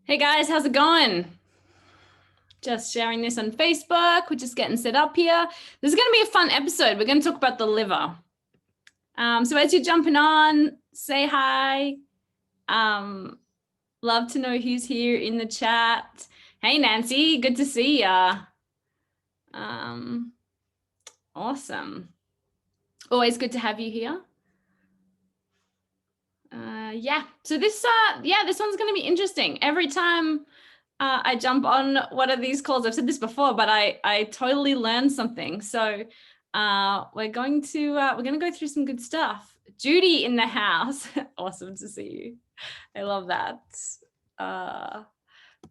Hey guys, how's it going? Just sharing this on Facebook. We're just getting set up here. This is going to be a fun episode. We're going to talk about the liver. So as you're jumping on, say hi. Love to know who's here in the chat. Hey Nancy, good to see ya. Awesome. Always good to have you here. Yeah, so this one's going to be interesting. Every time I jump on one of these calls, I've said this before, but I totally learned something. So we're going to go through some good stuff. Judy in the house. Awesome to see you. I love that.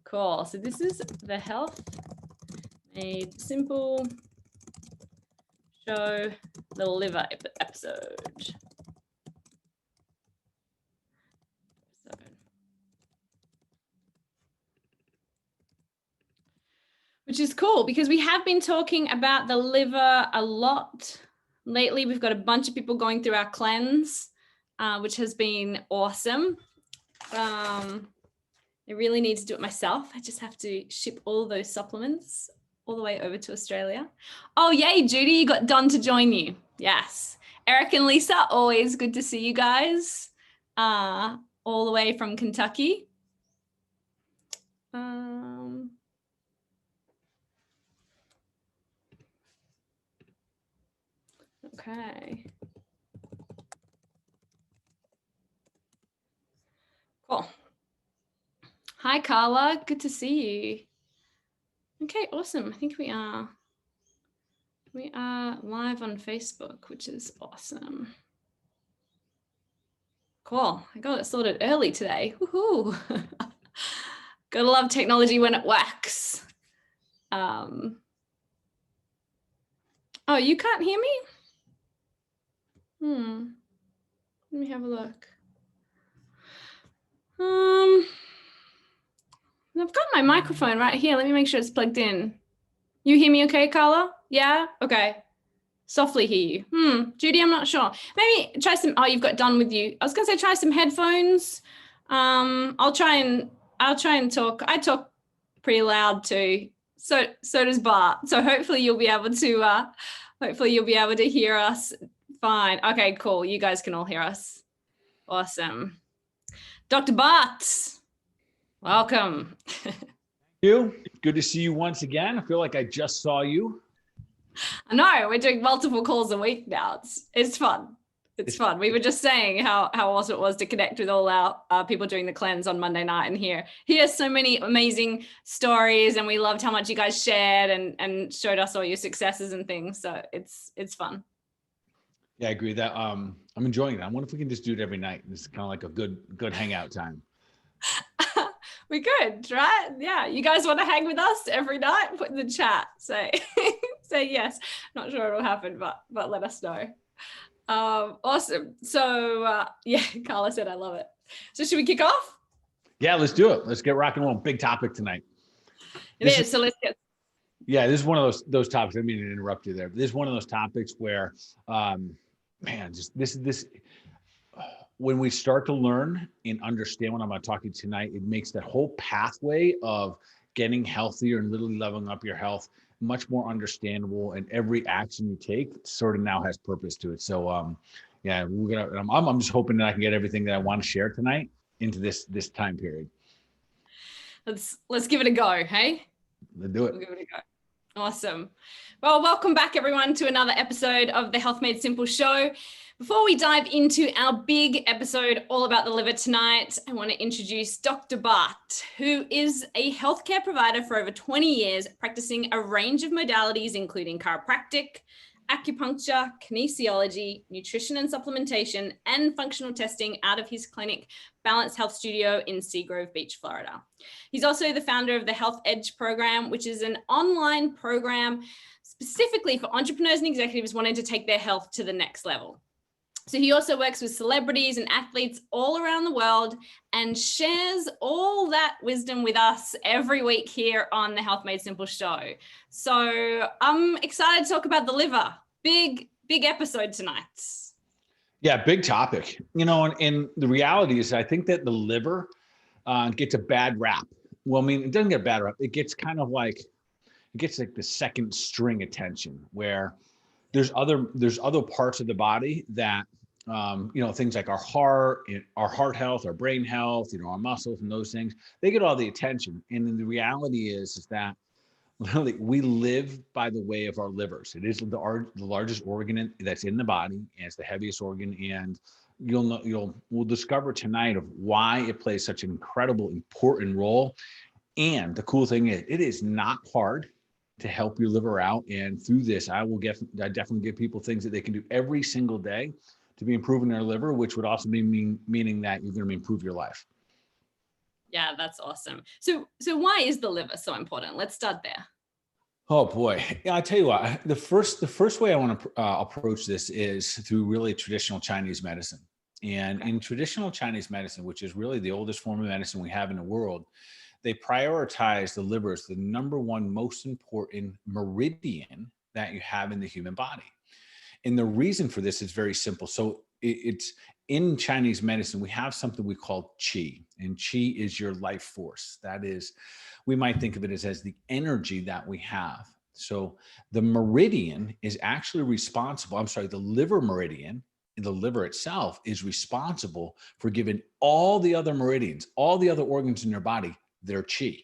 Cool. So this is the Health Made Simple show, the liver episode. Which is cool because we have been talking about the liver a lot lately. We've got a bunch of people going through our cleanse, which has been awesome. I really need to do it myself. I just have to ship all those supplements all the way over to Australia. Oh, yay, Judy, you got Don to join you. Yes. Eric and Lisa, always good to see you guys all the way from Kentucky. Okay. Cool. Hi, Carla. Good to see you. Okay, awesome. I think we are live on Facebook, which is awesome. Cool. I got it sorted early today. Woohoo. Gotta love technology when it works. Oh, you can't hear me? Let me have a look. I've got my microphone right here. Let me make sure it's plugged in. You hear me okay, Carla? Yeah? Okay. Softly hear you. Judy, I'm not sure. Maybe try some, you've got Don with you. I was gonna say try some headphones. I'll try and talk. I talk pretty loud too. So does Bart. So hopefully you'll be able to hear us fine. Okay, cool. You guys can all hear us. Awesome. Dr. Bart, welcome. Thank you. Good to see you once again. I feel like I just saw you. I know, we're doing multiple calls a week now. It's fun. It's fun. We were just saying how awesome it was to connect with all our people doing the cleanse on Monday night and hear so many amazing stories, and we loved how much you guys shared and showed us all your successes and things. So it's fun. Yeah, I agree that I'm enjoying that. I wonder if we can just do it every night. It's kind of like a good hangout time. We could, right? Yeah. You guys want to hang with us every night? Put in the chat. Say yes. Not sure it'll happen, but let us know. Awesome. So yeah, Carla said I love it. So should we kick off? Yeah, let's do it. Let's get rock and roll. Big topic tonight. It is. So let's get. Yeah, this is one of those topics. I mean to interrupt you there, but this is one of those topics where, man, just this. When we start to learn and understand what I'm about to talk to you tonight, it makes that whole pathway of getting healthier and literally leveling up your health much more understandable, and every action you take sort of now has purpose to it. So yeah, I'm just hoping that I can get everything that I want to share tonight into this time period. Let's give it a go, hey? Let's do it. We'll give it a go. Awesome. Well, welcome back everyone to another episode of the Health Made Simple show. Before we dive into our big episode all about the liver tonight, I want to introduce Dr. Bart, who is a healthcare provider for over 20 years, practicing a range of modalities, including chiropractic, acupuncture, kinesiology, nutrition and supplementation, and functional testing out of his clinic, Balance Health Studio in Seagrove Beach, Florida. He's also the founder of the Health Edge program, which is an online program specifically for entrepreneurs and executives wanting to take their health to the next level. So he also works with celebrities and athletes all around the world and shares all that wisdom with us every week here on the Health Made Simple show. So I'm excited to talk about the liver. Big episode tonight. Yeah, big topic. You know, and the reality is I think that the liver gets a bad rap. well, I mean, it doesn't get a bad rep. It gets kind of like, it gets like the second string attention, where there's other parts of the body that, things like our heart health, our brain health, our muscles and those things, they get all the attention. And then the reality is that literally we live by the way of our livers. It is the largest organ that's in the body, and it's the heaviest organ. And we'll discover tonight of why it plays such an incredible, important role. And the cool thing is, it is not hard to help your liver out. And through this, I definitely give people things that they can do every single day to be improving their liver, which would also be meaning that you're going to improve your life. Yeah, that's awesome. So why is the liver so important? Let's start there. Oh boy. Yeah, I tell you what, the first way I want to approach this is through really traditional Chinese medicine. And in traditional Chinese medicine, which is really the oldest form of medicine we have in the world, they prioritize the liver as the number one most important meridian that you have in the human body. And the reason for this is very simple. So it's in Chinese medicine, we have something we call qi, and qi is your life force. That is, we might think of it as the energy that we have. So the meridian is actually responsible. The liver meridian, the liver itself is responsible for giving all the other meridians, all the other organs in your body, their qi.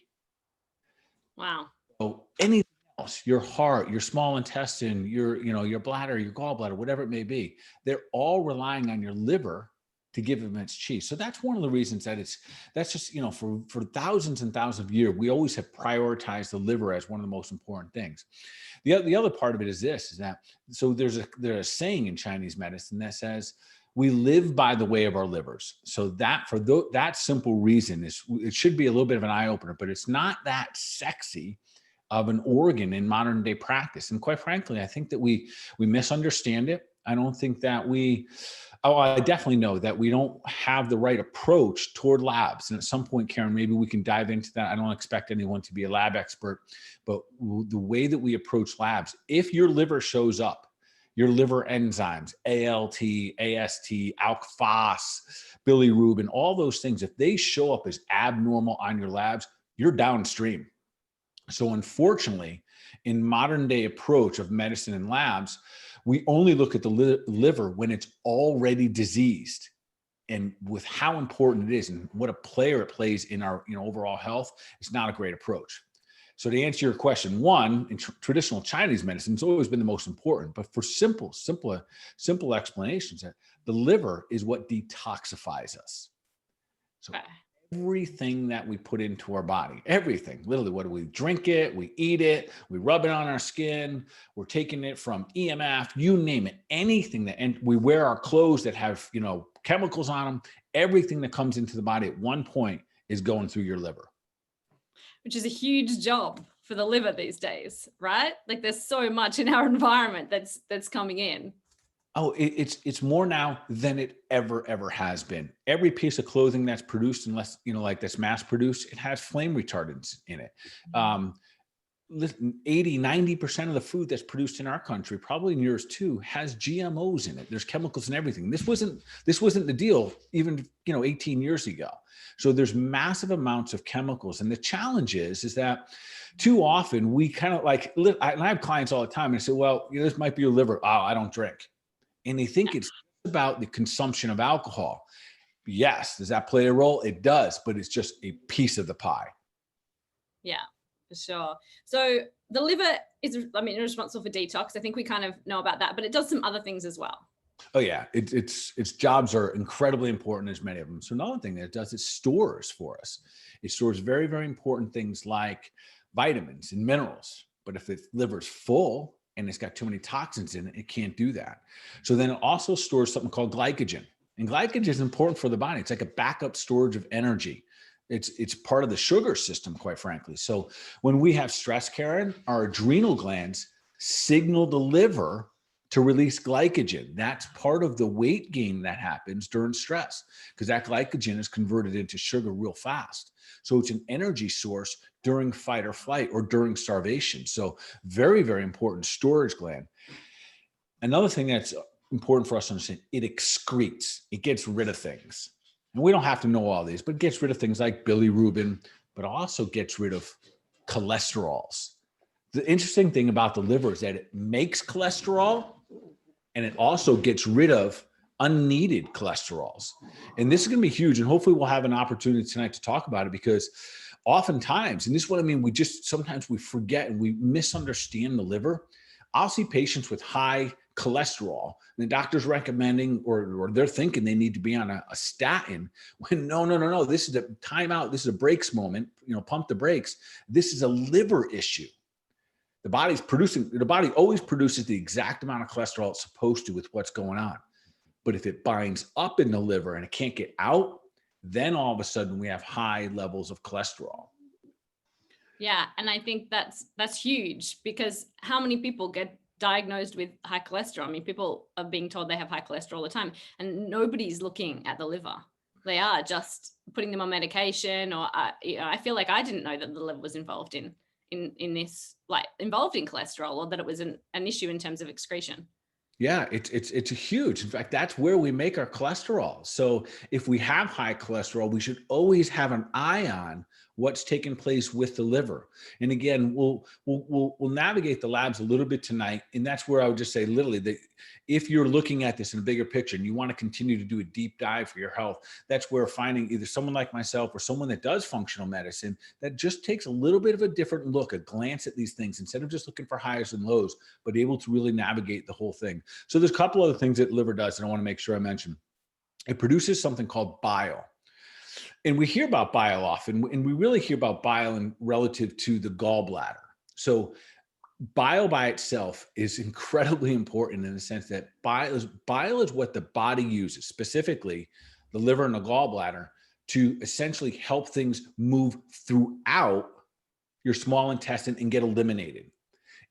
Wow. So anything else, your heart, your small intestine, your bladder, your gallbladder, whatever it may be, they're all relying on your liver to give them its qi. So that's one of the reasons that's just, for thousands and thousands of years, we always have prioritized the liver as one of the most important things. The other part of it is that, so there's a saying in Chinese medicine that says, we live by the way of our livers. So that that simple reason it should be a little bit of an eye opener, but it's not that sexy of an organ in modern day practice. And quite frankly, I think that we misunderstand it. I don't think that I definitely know that we don't have the right approach toward labs. And at some point, Karen, maybe we can dive into that. I don't expect anyone to be a lab expert, but the way that we approach labs, if your liver shows up, your liver enzymes, ALT, AST, ALK phos, bilirubin, all those things, if they show up as abnormal on your labs, you're downstream. So unfortunately, in modern day approach of medicine and labs, we only look at the liver when it's already diseased. And with how important it is and what a player it plays in our overall health, it's not a great approach. So to answer your question, one, in traditional Chinese medicine, it's always been the most important, but for simple explanations, that the liver is what detoxifies us. So everything that we put into our body, everything, literally, what do we drink it, we eat it, we rub it on our skin, we're taking it from EMF, you name it, anything and we wear our clothes that have, chemicals on them, everything that comes into the body at one point is going through your liver. Which is a huge job for the liver these days, right? Like there's so much in our environment that's coming in. Oh, it's more now than it ever has been. Every piece of clothing that's produced, unless, like that's mass produced, it has flame retardants in it. 80-90% of the food that's produced in our country, probably in yours too, has GMOs in it. There's chemicals and everything. This wasn't the deal even 18 years ago. So there's massive amounts of chemicals, and the challenge is that too often we kind of and I have clients all the time and I say, well, this might be your liver. Oh, I don't drink, and they think it's about the consumption of alcohol. Yes, does that play a role? It does, but it's just a piece of the pie. Yeah. For sure. So the liver is, responsible for detox. I think we kind of know about that, but it does some other things as well. Oh yeah, its jobs are incredibly important, as many of them. So another thing that it does, it stores for us. It stores very, very important things like vitamins and minerals. But if the liver's full and it's got too many toxins in it, it can't do that. So then it also stores something called glycogen. And glycogen is important for the body. It's like a backup storage of energy. It's part of the sugar system, quite frankly. So when we have stress, Karen, our adrenal glands signal the liver to release glycogen. That's part of the weight gain that happens during stress, because that glycogen is converted into sugar real fast. So it's an energy source during fight or flight or during starvation. So very, very important storage gland. Another thing that's important for us to understand, it excretes, it gets rid of things. And we don't have to know all these, but it gets rid of things like bilirubin, but also gets rid of cholesterols. The interesting thing about the liver is that it makes cholesterol and it also gets rid of unneeded cholesterols. And this is going to be huge. And hopefully we'll have an opportunity tonight to talk about it, because oftentimes, and this is what I mean, sometimes we forget and we misunderstand the liver. I'll see patients with high cholesterol and the doctor's recommending, or they're thinking they need to be on a statin, when no, this is a timeout. This is a brakes moment, pump the brakes. This is a liver issue. The body always produces the exact amount of cholesterol it's supposed to with what's going on. But if it binds up in the liver and it can't get out, then all of a sudden we have high levels of cholesterol. Yeah. And I think that's huge, because how many people get diagnosed with high cholesterol? I mean, people are being told they have high cholesterol all the time, and nobody's looking at the liver. They are just putting them on medication, or I feel like I didn't know that the liver was involved in this, like involved in cholesterol, or that it was an issue in terms of excretion. Yeah, it's a huge. In fact, that's where we make our cholesterol. So if we have high cholesterol, we should always have an eye on what's taking place with the liver. And again, we'll navigate the labs a little bit tonight. And that's where I would just say, literally, that if you're looking at this in a bigger picture and you want to continue to do a deep dive for your health, that's where finding either someone like myself or someone that does functional medicine that just takes a little bit of a different look, a glance at these things, instead of just looking for highs and lows, but able to really navigate the whole thing. So there's a couple other things that liver does that I want to make sure I mention. It produces something called bile. And we hear about bile often, and we really hear about bile in relative to the gallbladder. So bile by itself is incredibly important in the sense that bile is what the body uses, specifically the liver and the gallbladder, to essentially help things move throughout your small intestine and get eliminated.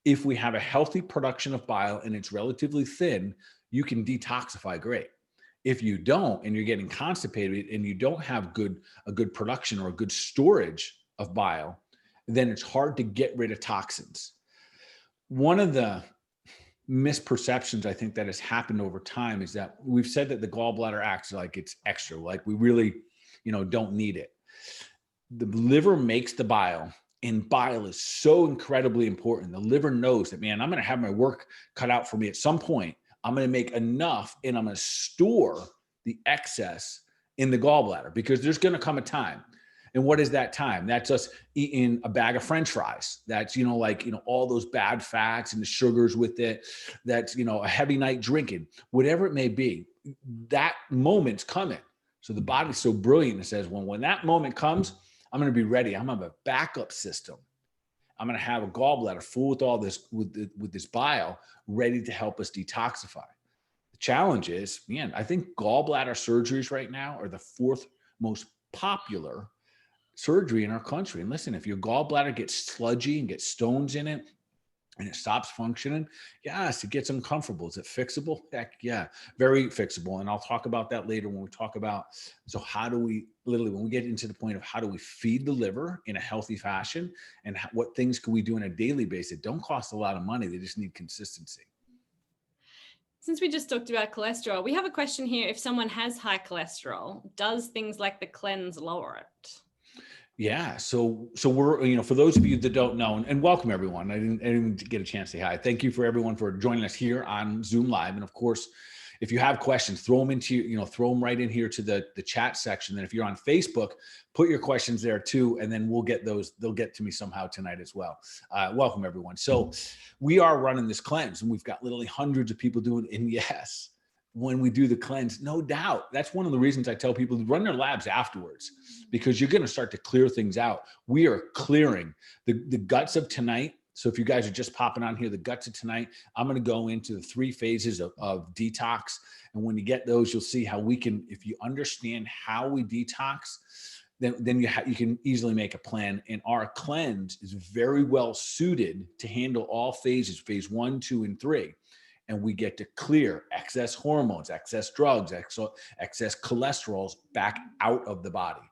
If we have a healthy production of bile and it's relatively thin, you can detoxify great. If you don't, and you're getting constipated and you don't have a good production or a good storage of bile, then it's hard to get rid of toxins. One of the misperceptions I think that has happened over time is that we've said that the gallbladder acts like it's extra, like we really, don't need it. The liver makes the bile, and bile is so incredibly important. The liver knows that, man, I'm going to have my work cut out for me at some point. I'm going to make enough and I'm going to store the excess in the gallbladder, because there's going to come a time. And what is that time? That's us eating a bag of French fries. That's, all those bad fats and the sugars with it. That's, a heavy night drinking, whatever it may be. That moment's coming. So the body's so brilliant. It says, when that moment comes, I'm going to be ready. I'm going to have a backup system. I'm going to have a gallbladder full with all this, with this bile ready to help us detoxify. The challenge is, I think gallbladder surgeries right now are the fourth most popular surgery in our country. And listen, if your gallbladder gets sludgy and gets stones in it and it stops functioning, yes, it gets uncomfortable. Is it fixable? Heck yeah, very fixable. And I'll talk about that later when we talk about, so how do we literally, when we get into the point of how do we feed the liver in a healthy fashion, and what things can we do on a daily basis? It don't cost a lot of money. They just need consistency. Since we just talked about cholesterol, we have a question here. If someone has high cholesterol, does things like the cleanse lower it? Yeah. So we're, for those of you that don't know, and welcome everyone. I didn't get a chance to say hi. Thank you for everyone for joining us here on Zoom Live. And of course, if you have questions, throw them throw them right in here to the chat section. And if you're on Facebook, put your questions there too. And then we'll get those, they'll get to me somehow tonight as well. Welcome everyone. So we are running this cleanse, and we've got literally hundreds of people doing it. And yes, when we do the cleanse, no doubt, that's one of the reasons I tell people to run their labs afterwards, because you're going to start to clear things out. We are clearing the guts of tonight. So if you guys are just popping on here, the guts of tonight, I'm going to go into the 3 phases of detox. And when you get those, you'll see how we can, if you understand how we detox, then you can easily make a plan. And our cleanse is very well suited to handle all phases, phase 1, 2, and 3. And we get to clear excess hormones, excess drugs, excess cholesterols back out of the body.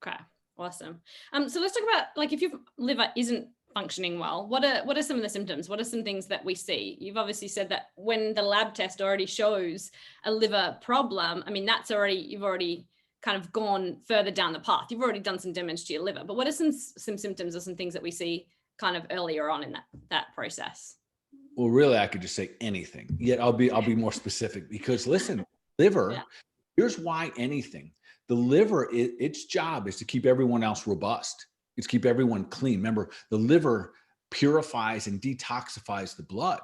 Okay, awesome. So let's talk about, like, if your liver isn't functioning well, what are some of the symptoms? What are some things that we see? You've obviously said that when the lab test already shows a liver problem, I mean, you've already kind of gone further down the path? You've already done some damage to your liver, but what are some symptoms or some things that we see kind of earlier on in that process? Well, really, I could just say anything. Yet I'll be more specific, because listen, liver. Yeah. Here's why anything. The liver, its job is to keep everyone else robust. It's keep everyone clean. Remember, the liver purifies and detoxifies the blood.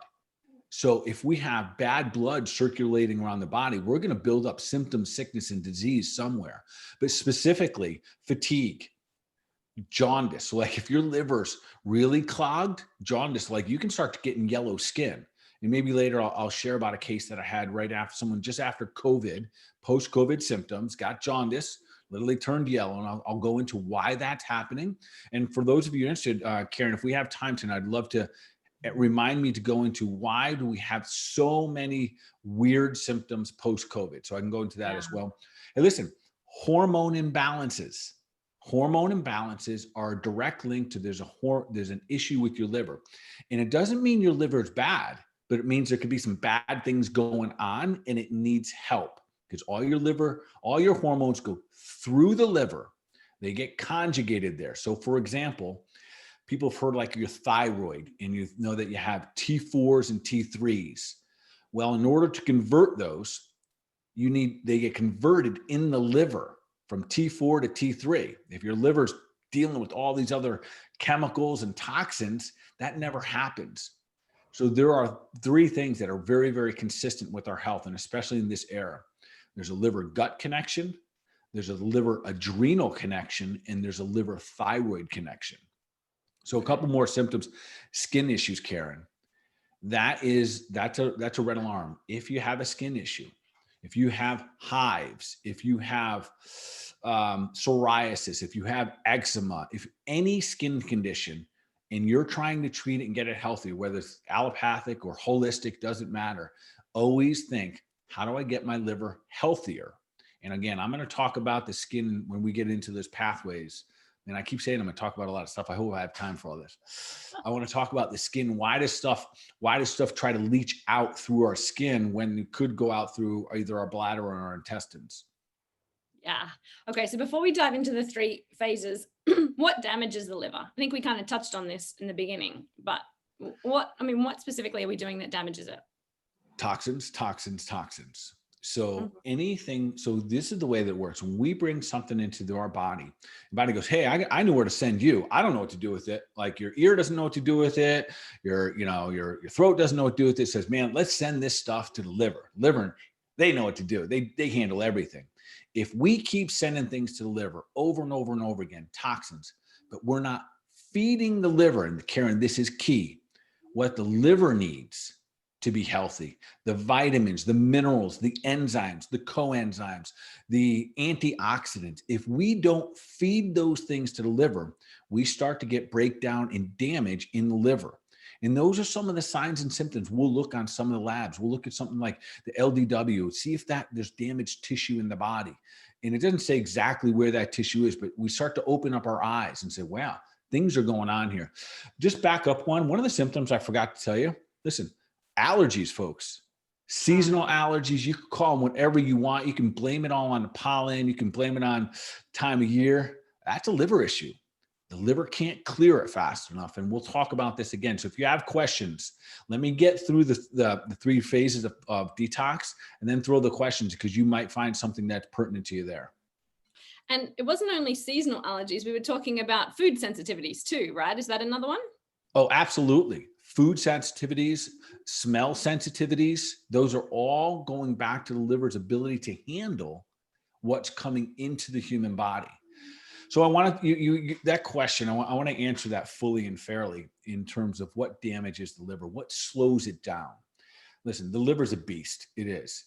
So if we have bad blood circulating around the body, we're going to build up symptoms, sickness, and disease somewhere. But specifically, fatigue, jaundice. So like if your liver's really clogged, jaundice, like you can start getting yellow skin. And maybe later I'll share about a case that I had right after someone just after COVID, post-COVID symptoms, got jaundice, literally turned yellow. And I'll go into why that's happening. And for those of you interested, Karen, if we have time tonight, I'd love to remind me to go into why do we have so many weird symptoms post-COVID. So I can go into that as well. And listen, hormone imbalances. Hormone imbalances are a direct link to there's an issue with your liver. And it doesn't mean your liver is bad, but it means there could be some bad things going on and it needs help, because all your hormones go through the liver. They get conjugated there. So for example, people have heard like your thyroid, and you know that you have T4s and T3s. Well, in order to convert those, they get converted in the liver from T4 to T3. If your liver's dealing with all these other chemicals and toxins, that never happens. So there are three things that are very, very consistent with our health, and especially in this era. There's a liver-gut connection, there's a liver-adrenal connection, and there's a liver-thyroid connection. So a couple more symptoms, skin issues, Karen. That's a red alarm. If you have a skin issue, if you have hives, if you have psoriasis, if you have eczema, if any skin condition, and you're trying to treat it and get it healthy, whether it's allopathic or holistic, doesn't matter. Always think, how do I get my liver healthier? And again, I'm going to talk about the skin when we get into those pathways. And I keep saying I'm going to talk about a lot of stuff. I hope I have time for all this. I want to talk about the skin. Why does stuff try to leach out through our skin when it could go out through either our bladder or our intestines? Yeah. Okay. So before we dive into the three phases, what damages the liver? I think we kind of touched on this in the beginning, but what specifically are we doing that damages it? Toxins. So so this is the way that it works. When we bring something into our body, the body goes, hey, I know where to send you. I don't know what to do with it. Like your ear doesn't know what to do with it. Your throat doesn't know what to do with it. It says, man, let's send this stuff to the liver. Liver, they know what to do. They handle everything. If we keep sending things to the liver over and over and over again, toxins, but we're not feeding the liver, and Karen, this is key, what the liver needs to be healthy, the vitamins, the minerals, the enzymes, the coenzymes, the antioxidants. If we don't feed those things to the liver, we start to get breakdown and damage in the liver. And those are some of the signs and symptoms. We'll look on some of the labs. We'll look at something like the LDW, see if there's damaged tissue in the body. And it doesn't say exactly where that tissue is, but we start to open up our eyes and say, wow, things are going on here. Just back up one of the symptoms I forgot to tell you. Listen, allergies, folks. Seasonal allergies, you can call them whatever you want. You can blame it all on the pollen. You can blame it on time of year. That's a liver issue. The liver can't clear it fast enough. And we'll talk about this again. So if you have questions, let me get through the three phases of detox and then throw the questions, because you might find something that's pertinent to you there. And it wasn't only seasonal allergies. We were talking about food sensitivities too, right? Is that another one? Oh, absolutely. Food sensitivities, smell sensitivities, those are all going back to the liver's ability to handle what's coming into the human body. So I want to, that question, I want to answer that fully and fairly in terms of what damages the liver, what slows it down. Listen, the liver's a beast. It is.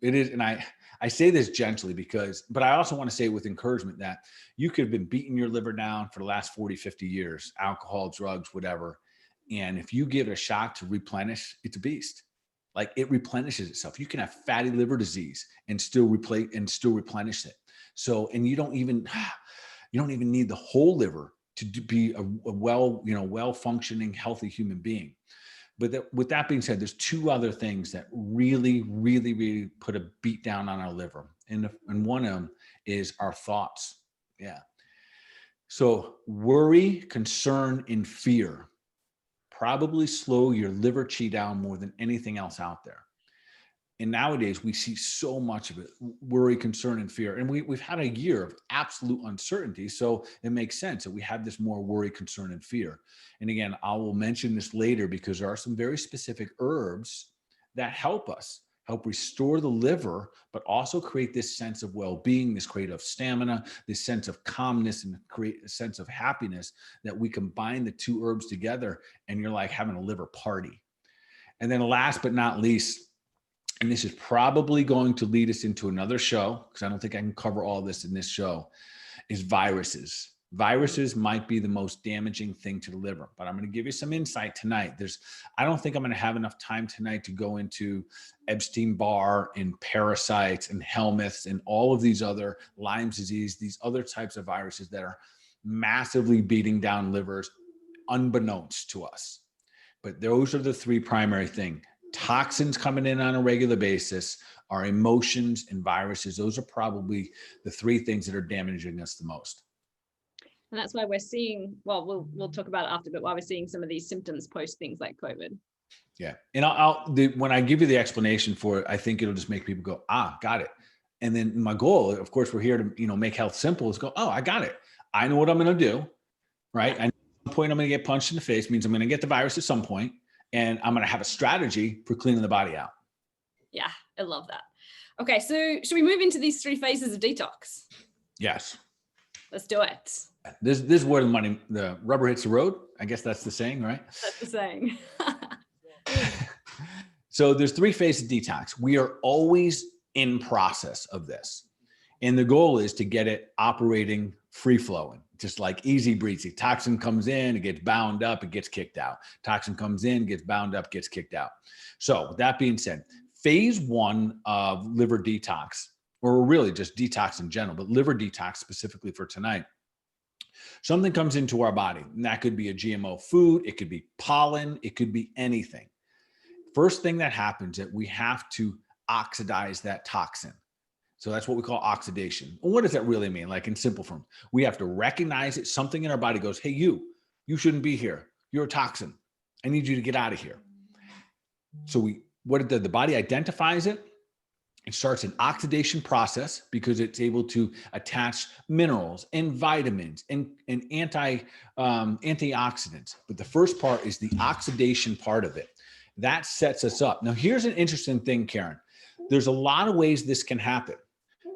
And I say this gently but I also want to say with encouragement that you could have been beating your liver down for the last 40, 50 years, alcohol, drugs, whatever. And if you give it a shot to replenish, it's a beast. Like it replenishes itself. You can have fatty liver disease and still replenish it. So, and you don't even need the whole liver to be a well functioning, healthy human being. But with that being said, there's two other things that really, really, really put a beat down on our liver. And one of them is our thoughts. Yeah. So worry, concern, and fear probably slow your liver chi down more than anything else out there. And nowadays we see so much of it, worry, concern, and fear. And we've had a year of absolute uncertainty. So it makes sense that we have this more worry, concern, and fear. And again, I will mention this later because there are some very specific herbs that help us, help restore the liver, but also create this sense of well-being, this creative stamina, this sense of calmness, and create a sense of happiness that we combine the two herbs together and you're like having a liver party. And then last but not least, and this is probably going to lead us into another show because I don't think I can cover all this in this show, is viruses. Viruses might be the most damaging thing to the liver, but I'm going to give you some insight tonight. I don't think I'm going to have enough time tonight to go into Epstein-Barr and parasites and helminths and all of these other Lyme's disease, these other types of viruses that are massively beating down livers unbeknownst to us. But those are the three primary things. Toxins coming in on a regular basis, our emotions, and viruses. Those are probably the three things that are damaging us the most. And that's why we're seeing, well, we'll talk about it after, but why we're seeing some of these symptoms post things like COVID. Yeah. And when I give you the explanation for it, I think it'll just make people go, got it. And then my goal, of course, we're here to, make health simple, is go, I got it. I know what I'm going to do, right? At some point I'm going to get punched in the face, means I'm going to get the virus at some point. And I'm going to have a strategy for cleaning the body out. Yeah, I love that. Okay, so should we move into these three phases of detox? Yes. Let's do it. This is where the rubber hits the road. I guess that's the saying, right? That's the saying. So there's three phases of detox. We are always in process of this. And the goal is to get it operating free flowing, just like easy breezy. Toxin comes in, it gets bound up, it gets kicked out. Toxin comes in, gets bound up, gets kicked out. So with that being said, phase one of liver detox, or really just detox in general, but liver detox specifically for tonight, something comes into our body, and that could be a GMO food, it could be pollen, it could be anything. First thing that happens is that we have to oxidize that toxin. So that's what we call oxidation. Well, what does that really mean? Like in simple form, we have to recognize it. Something in our body goes, hey, you shouldn't be here. You're a toxin. I need you to get out of here. So the body identifies it. It starts an oxidation process because it's able to attach minerals and vitamins and antioxidants. But the first part is the oxidation part of it. That sets us up. Now, here's an interesting thing, Karen. There's a lot of ways this can happen.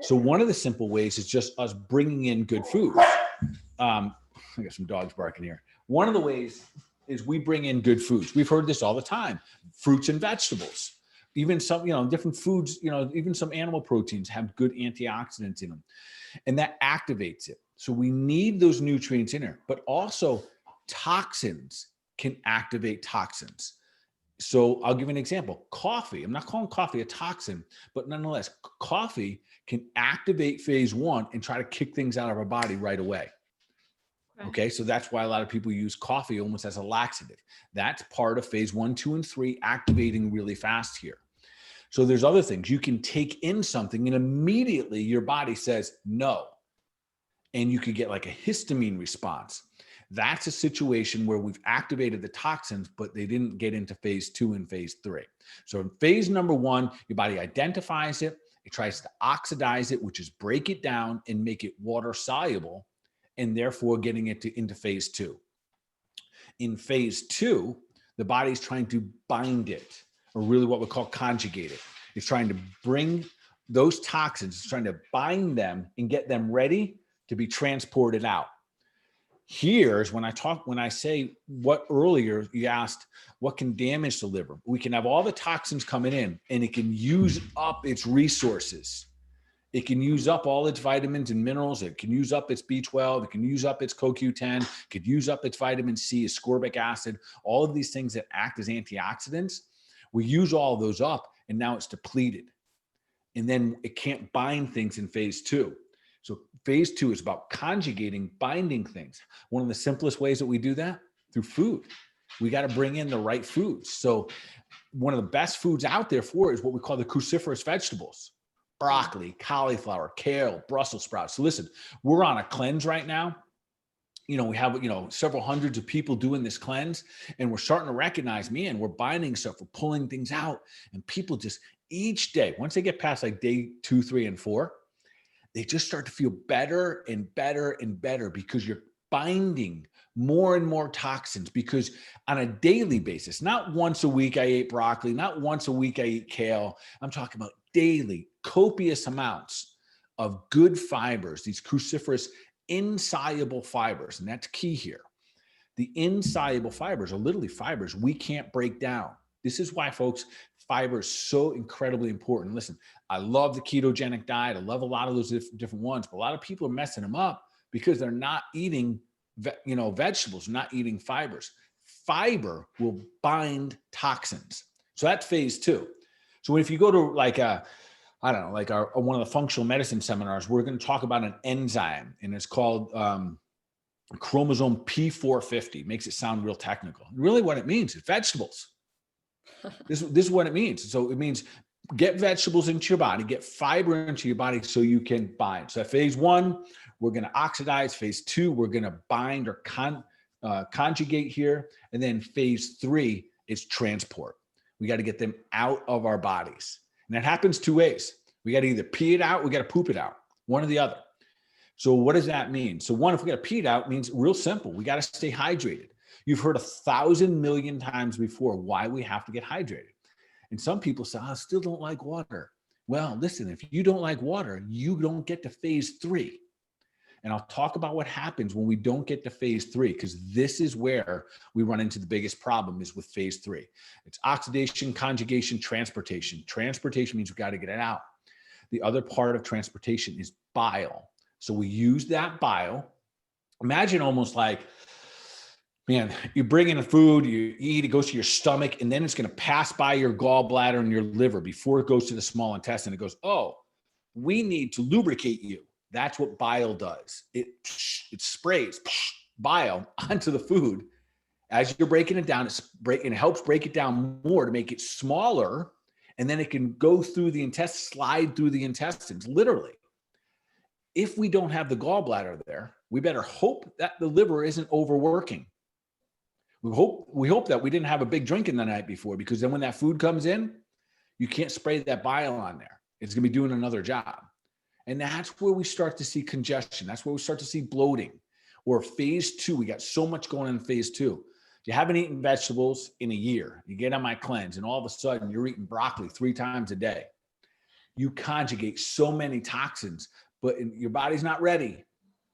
So one of the simple ways is just us bringing in good foods. I got some dogs barking here. One of the ways is we bring in good foods. We've heard this all the time. Fruits and vegetables, even some, different foods, even some animal proteins have good antioxidants in them, and that activates it. So we need those nutrients in there, but also toxins can activate toxins. So I'll give you an example. Coffee. I'm not calling coffee a toxin, but nonetheless, coffee can activate phase one and try to kick things out of our body right away. Okay. So that's why a lot of people use coffee almost as a laxative. That's part of phase 1, 2, and 3, activating really fast here. So there's other things. You can take in something and immediately your body says no. And you could get like a histamine response. That's a situation where we've activated the toxins, but they didn't get into phase 2 and phase 3. So in phase number 1, your body identifies it. It tries to oxidize it, which is break it down and make it water soluble, and therefore getting it into phase 2. In phase 2, the body's trying to bind it, or really what we call conjugate it. It's trying to bring those toxins, it's trying to bind them and get them ready to be transported out. Here's when I say what earlier you asked, what can damage the liver? We can have all the toxins coming in and it can use up its resources. It can use up all its vitamins and minerals. It can use up its B12. It can use up its CoQ10. It could use up its vitamin C, ascorbic acid, all of these things that act as antioxidants. We use all of those up and now it's depleted. And then it can't bind things in phase 2. So phase 2 is about conjugating, binding things. One of the simplest ways that we do that, through food. We got to bring in the right foods. So one of the best foods out there for it is what we call the cruciferous vegetables: broccoli, cauliflower, kale, Brussels sprouts. So listen, we're on a cleanse right now. We have, several hundreds of people doing this cleanse, and we're starting to recognize, man, we're binding stuff, we're pulling things out, and people just each day, once they get past like day 2, 3, and 4, they just start to feel better and better and better because you're binding more and more toxins. Because on a daily basis, not once a week I ate broccoli, not once a week I eat kale, I'm talking about daily, copious amounts of good fibers, these cruciferous insoluble fibers. And that's key here. The insoluble fibers are literally fibers we can't break down. This is why, folks, fiber is so incredibly important. Listen, I love the ketogenic diet. I love a lot of those different ones, but a lot of people are messing them up because they're not eating, vegetables, not eating fibers. Fiber will bind toxins. So that's phase 2. So if you go to one of the functional medicine seminars, we're going to talk about an enzyme, and it's called chromosome P450. Makes it sound real technical. Really what it means is vegetables. This is what it means. So it means get vegetables into your body, get fiber into your body so you can bind. So at phase 1, we're going to oxidize. Phase 2, we're going to bind or conjugate here. And then phase 3 is transport. We got to get them out of our bodies. And that happens 2 ways. We got to either pee it out, we got to poop it out, one or the other. So what does that mean? So one, if we got to pee it out, means real simple. We got to stay hydrated. You've heard 1,000 million times before why we have to get hydrated. And some people say, I still don't like water. Well, listen, if you don't like water, you don't get to phase 3. And I'll talk about what happens when we don't get to phase 3, because this is where we run into the biggest problem is with phase 3. It's oxidation, conjugation, transportation. Transportation means we got to get it out. The other part of transportation is bile. So we use that bile. Imagine almost like, man, you bring in a food, you eat, it goes to your stomach, and then it's going to pass by your gallbladder and your liver before it goes to the small intestine. It goes, oh, we need to lubricate you. That's what bile does. It sprays bile onto the food. As you're breaking it down, it helps break it down more to make it smaller, and then it can go through the intestines, slide through the intestines, literally. If we don't have the gallbladder there, we better hope that the liver isn't overworking. We hope that we didn't have a big drink in the night before, because then when that food comes in, you can't spray that bile on there. It's going to be doing another job. And that's where we start to see congestion. That's where we start to see bloating. Or phase 2, we got so much going on in phase 2. You haven't eaten vegetables in a year. You get on my cleanse, and all of a sudden you're eating broccoli 3 times a day. You conjugate so many toxins, but your body's not ready.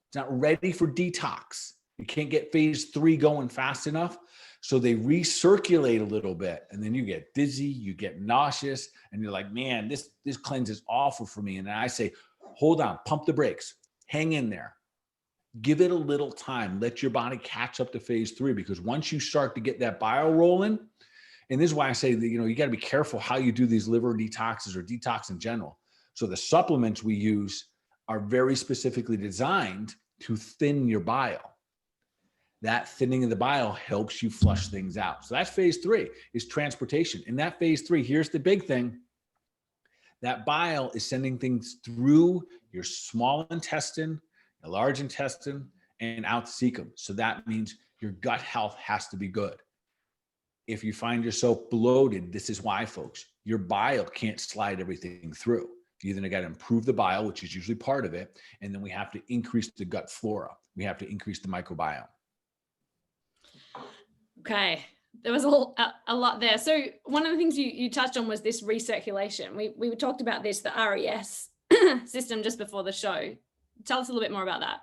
It's not ready for detox. You can't get phase 3 going fast enough. So they recirculate a little bit, and then you get dizzy, you get nauseous, and you're like, man, this cleanse is awful for me. And then I say, hold on, pump the brakes, hang in there. Give it a little time. Let your body catch up to phase 3, because once you start to get that bile rolling, and this is why I say that, you got to be careful how you do these liver detoxes or detox in general. So the supplements we use are very specifically designed to thin your bile. That thinning of the bile helps you flush things out. So that's phase 3 is transportation. In that phase 3, here's the big thing. That bile is sending things through your small intestine, your large intestine, and out the cecum. So that means your gut health has to be good. If you find yourself bloated, this is why, folks, your bile can't slide everything through. You either got to improve the bile, which is usually part of it, and then we have to increase the gut flora. We have to increase the microbiome. Okay. There was a lot there. So one of the things you touched on was this recirculation. We talked about this, the RES system, just before the show. Tell us a little bit more about that.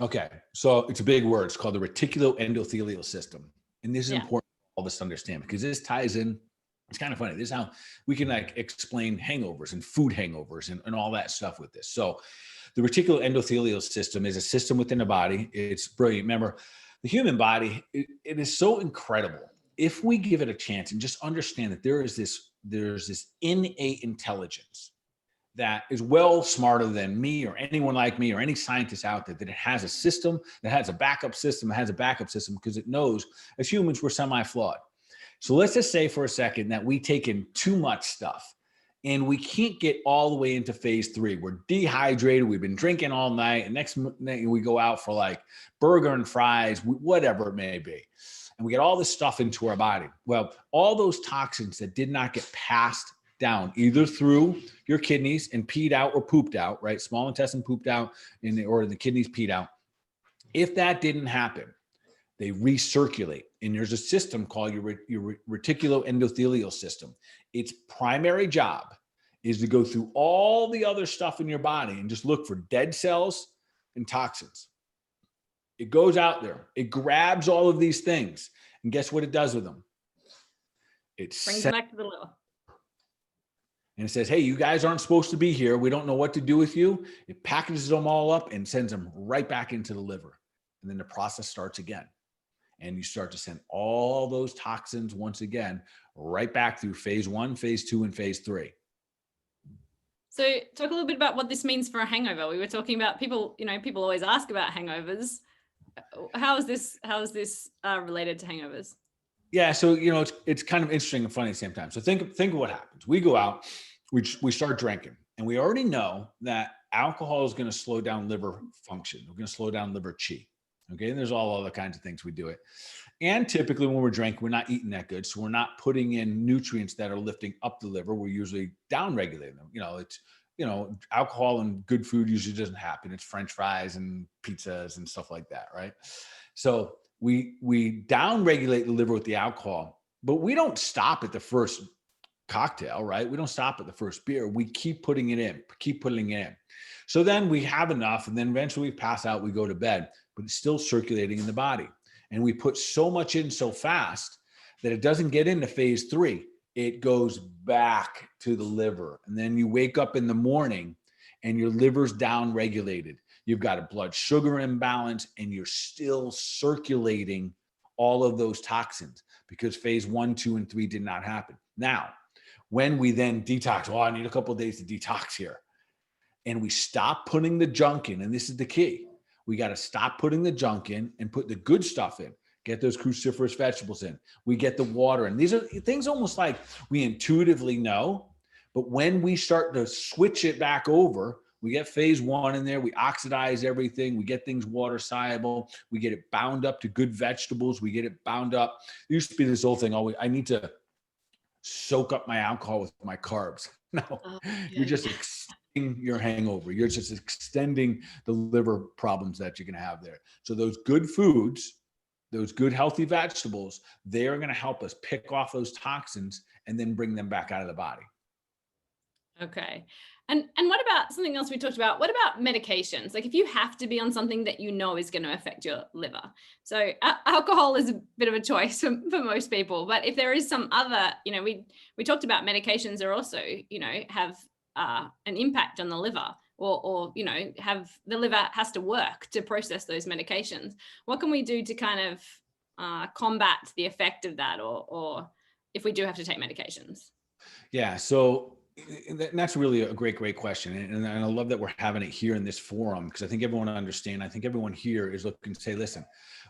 Okay. So it's a big word. It's called the Reticuloendothelial System. And this is important for all of us to understand, because this ties in. It's kind of funny. This is how we can explain hangovers and food hangovers and all that stuff with this. So the reticuloendothelial system is a system within the body. It's brilliant. Remember, the human body, it is so incredible. If we give it a chance and just understand that there's this innate intelligence that is well smarter than me or anyone like me or any scientist out there, that it has a system, that has a backup system, because it knows as humans, we're semi-flawed. So let's just say for a second that we take in too much stuff and we can't get all the way into phase 3. We're dehydrated. We've been drinking all night. And next night we go out for like burger and fries, whatever it may be. And we get all this stuff into our body. Well, all those toxins that did not get passed down either through your kidneys and peed out or pooped out, right? Small intestine pooped out or the kidneys peed out. If that didn't happen, they recirculate. And there's a system called your reticuloendothelial system. Its primary job is to go through all the other stuff in your body and just look for dead cells and toxins. It goes out there. It grabs all of these things. And guess what it does with them? It brings them back to the liver. And it says, hey, you guys aren't supposed to be here. We don't know what to do with you. It packages them all up and sends them right back into the liver. And then the process starts again. And you start to send all those toxins once again, right back through phase 1, phase 2, and phase 3. So talk a little bit about what this means for a hangover. We were talking about people always ask about hangovers. How is this related to hangovers? Yeah. So, it's kind of interesting and funny at the same time. So think of what happens. We go out, we start drinking, and we already know that alcohol is going to slow down liver function. We're going to slow down liver chi. Okay. And there's all other kinds of things we do it. And typically when we're drinking, we're not eating that good. So we're not putting in nutrients that are lifting up the liver. We're usually down regulating them. Alcohol and good food usually doesn't happen. It's French fries and pizzas and stuff like that. Right. So we down regulate the liver with the alcohol, but we don't stop at the first cocktail, right? We don't stop at the first beer. We keep putting it in. So then we have enough, and then eventually we pass out, we go to bed, but it's still circulating in the body. And we put so much in so fast that it doesn't get into phase 3. It goes back to the liver. And then you wake up in the morning and your liver's down regulated. You've got a blood sugar imbalance and you're still circulating all of those toxins because phase 1, 2, and 3 did not happen. Now, when we then detox, I need a couple of days to detox here. And we stop putting the junk in, and this is the key. We got to stop putting the junk in and put the good stuff in. Get those cruciferous vegetables in. We get the water in. These are things almost like we intuitively know, but when we start to switch it back over, we get phase 1 in there. We oxidize everything. We get things water soluble. We get it bound up to good vegetables. We get it bound up. There used to be this whole thing. I need to soak up my alcohol with my carbs. No, you're just extending your hangover. You're just extending the liver problems that you're going to have there. So those good foods, those good healthy vegetables, they are going to help us pick off those toxins and then bring them back out of the body. Okay. And what about something else we talked about? What about medications? Like if you have to be on something that you know is going to affect your liver. So alcohol is a bit of a choice for most people, but if there is some other, we talked about medications are also, have an impact on the liver or have the liver has to work to process those medications. What can we do to kind of combat the effect of that or if we do have to take medications? Yeah. So that's really a great question. And I love that we're having it here in this forum because I think everyone understands. I think everyone here is looking to say, listen,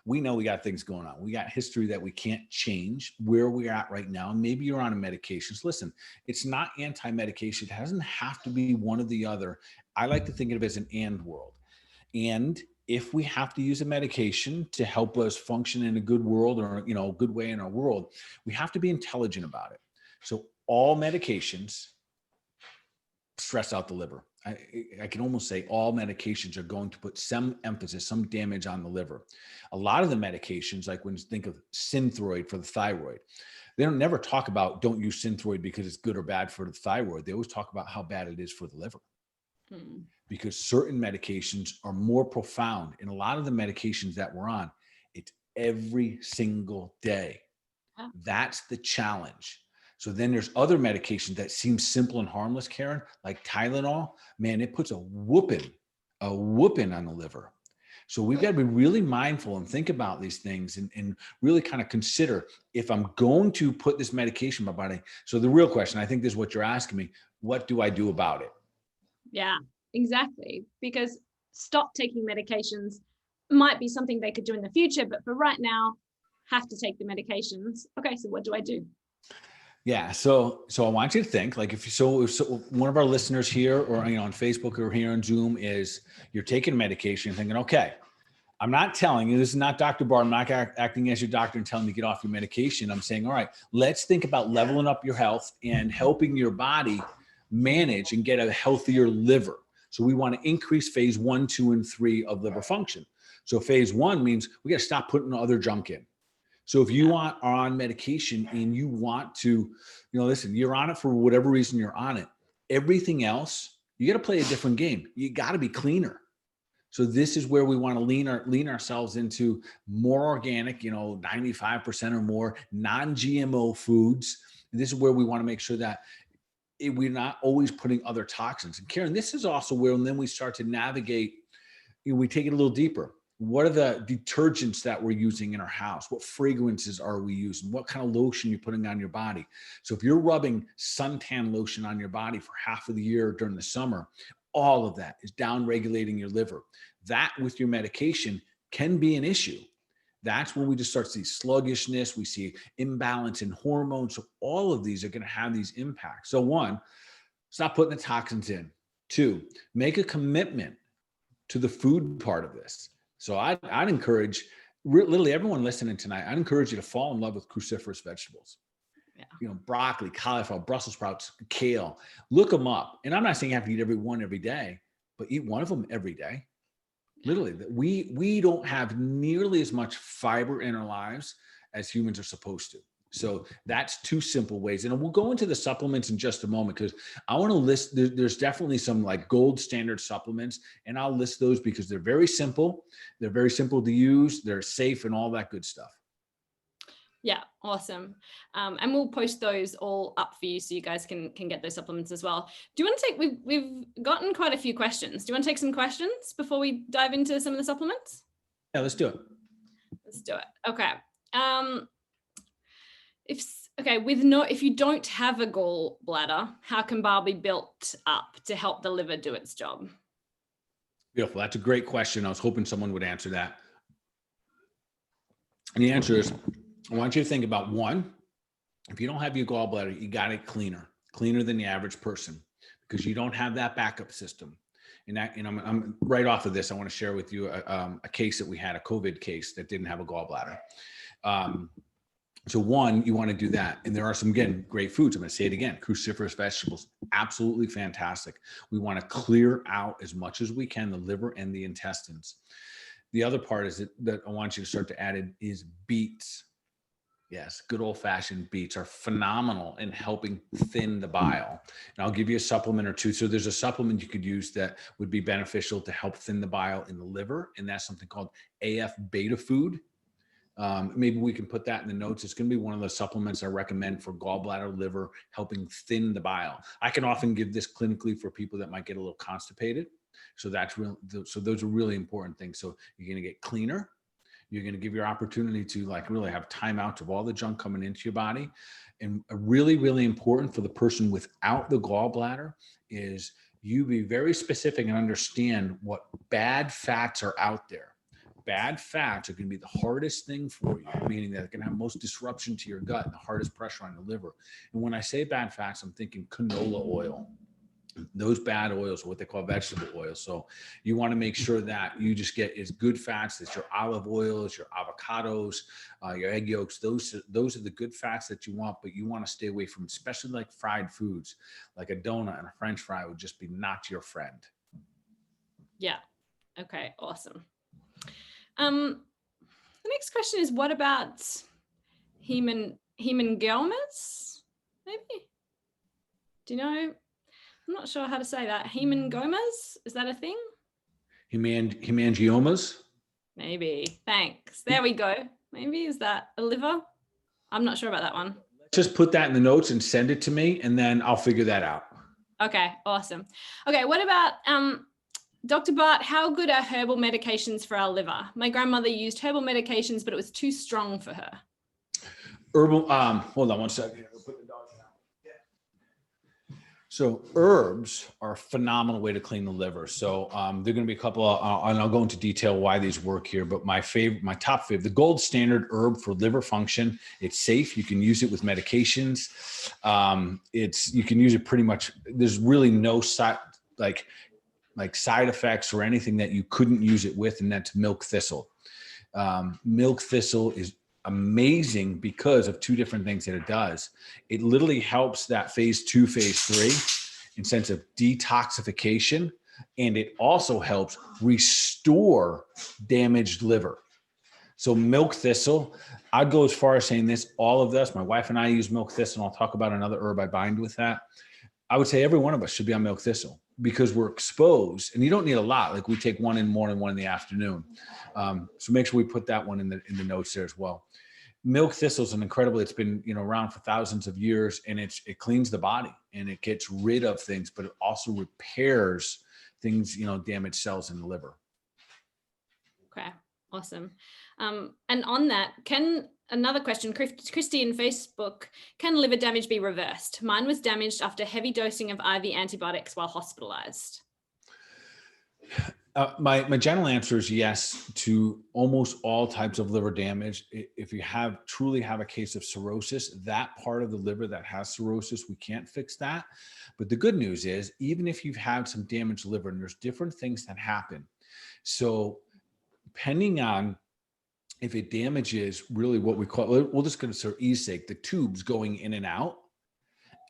we know we got things going on. We got history that we can't change where we're at right now. Maybe you're on a medication. So listen, it's not anti-medication. It doesn't have to be one or the other. I like to think of it as an and world. And if we have to use a medication to help us function in a good world or, a good way in our world, we have to be intelligent about it. So all medications stress out the liver. I can almost say all medications are going to put some emphasis, some damage on the liver. A lot of the medications, like when you think of Synthroid for the thyroid, they don't never talk about don't use Synthroid because it's good or bad for the thyroid. They always talk about how bad it is for the liver. Because certain medications are more profound. And a lot of the medications that we're on, it's every single day. That's the challenge. So then there's other medications that seem simple and harmless, Karen, like Tylenol. Man, it puts a whooping on the liver. So we've got to be really mindful and think about these things and really kind of consider if I'm going to put this medication in my body. So the real question, I think this is what you're asking me, what do I do about it? Yeah, exactly. Because stop taking medications might be something they could do in the future, but for right now, have to take the medications. Okay, so what do I do? Yeah. So I want you to think like if one of our listeners here or, on Facebook or here on Zoom is you're taking medication thinking, okay, I'm not telling you, this is not Dr. Bart. I'm not acting as your doctor and telling you to get off your medication. I'm saying, all right, let's think about leveling up your health and helping your body manage and get a healthier liver. So we want to increase phase 1, 2, and 3 of liver function. So phase 1 means we got to stop putting other junk in. So if you are on medication and you want to, listen, you're on it for whatever reason you're on it. Everything else, you got to play a different game. You got to be cleaner. So this is where we want to lean ourselves into more organic, 95% or more non-GMO foods. And this is where we want to make sure that we're not always putting other toxins. And Karen, this is also where then we start to navigate, we take it a little deeper. What are the detergents that we're using in our house? What fragrances are we using? What kind of lotion you're putting on your body? So if you're rubbing suntan lotion on your body for half of the year during the summer, all of that is down regulating your liver. That with your medication can be an issue. That's when we just start to see sluggishness. We see imbalance in hormones. So all of these are going to have these impacts. So 1, stop putting the toxins in. 2, make a commitment to the food part of this. So I'd encourage literally everyone listening tonight, I'd encourage you to fall in love with cruciferous vegetables. Yeah. Broccoli, cauliflower, Brussels sprouts, kale, look them up. And I'm not saying you have to eat one every day, but eat one of them every day. Literally, we don't have nearly as much fiber in our lives as humans are supposed to. So that's 2 simple ways. And we'll go into the supplements in just a moment because I want to list, there's definitely some like gold standard supplements, and I'll list those because they're very simple. They're very simple to use. They're safe and all that good stuff. Yeah, awesome. And we'll post those all up for you so you guys can get those supplements as well. Do you want to take, we've gotten quite a few questions. Do you want to take some questions before we dive into some of the supplements? Yeah, let's do it. Let's do it. Okay. If you don't have a gallbladder, how can bile be built up to help the liver do its job? Beautiful. That's a great question. I was hoping someone would answer that. And the answer is, I want you to think about 1, if you don't have your gallbladder, you got it cleaner than the average person because you don't have that backup system. And that, I'm right off of this, I want to share with you a case that we had, a COVID case that didn't have a gallbladder. So 1, you want to do that. And there are some, again, great foods. I'm going to say it again, cruciferous vegetables, absolutely fantastic. We want to clear out as much as we can, the liver and the intestines. The other part is that I want you to start to add in is beets. Yes, good old-fashioned beets are phenomenal in helping thin the bile. And I'll give you a supplement or 2. So there's a supplement you could use that would be beneficial to help thin the bile in the liver, and that's something called AF beta food. Maybe we can put that in the notes. It's going to be one of the supplements I recommend for gallbladder, liver, helping thin the bile. I can often give this clinically for people that might get a little constipated. So that's real. So those are really important things. So you're going to get cleaner. You're going to give your opportunity to like really have timeouts of all the junk coming into your body. And really, really important for the person without the gallbladder is you be very specific and understand what bad fats are out there. Bad fats are going to be the hardest thing for you, meaning that they're going to have most disruption to your gut and the hardest pressure on the liver. And when I say bad fats, I'm thinking canola oil. Those bad oils are what they call vegetable oil. So you want to make sure that you just get as good fats as your olive oils, your avocados, your egg yolks. Those are the good fats that you want, but you want to stay away from, especially like fried foods, like a donut and a French fry would just be not your friend. Yeah. Okay. Awesome. The next question is, what about hemangiomas? Maybe. Do you know? I'm not sure how to say that. Hemangiomas? Is that a thing? Hemangiomas? Maybe. Thanks. There we go. Maybe. Is that a liver? I'm not sure about that one. Just put that in the notes and send it to me, and then I'll figure that out. Okay. Awesome. Okay. What about Dr. Bart, how good are herbal medications for our liver? My grandmother used herbal medications, but it was too strong for her. Herbal, hold on one second. Put the dogs down. So herbs are a phenomenal way to clean the liver. So they're going to be a couple of, and I'll go into detail why these work here, but my top favorite, the gold standard herb for liver function. It's safe. You can use it with medications. You can use it pretty much. There's really no side effects or anything that you couldn't use it with, and that's milk thistle. Milk thistle is amazing because of two different things that it does. It literally helps that phase 2, phase 3 in sense of detoxification, and it also helps restore damaged liver. So milk thistle, I'd go as far as saying this, all of this, my wife and I use milk thistle, and I'll talk about another herb I bind with that. I would say every one of us should be on milk thistle because we're exposed, and you don't need a lot. Like we take one in the morning, one in the afternoon. So make sure we put that one in the notes there as well. Milk thistle is it's been around for thousands of years, and it cleans the body and it gets rid of things, but it also repairs things, damaged cells in the liver. Okay, awesome. And on that, another question, Christy in Facebook, can liver damage be reversed? Mine was damaged after heavy dosing of IV antibiotics while hospitalized. My general answer is yes to almost all types of liver damage. If you truly have a case of cirrhosis, that part of the liver that has cirrhosis, we can't fix that. But the good news is, even if you've had some damaged liver, and there's different things that happen. So depending on if it damages really what we call, we'll just consider ease sake, the tubes going in and out.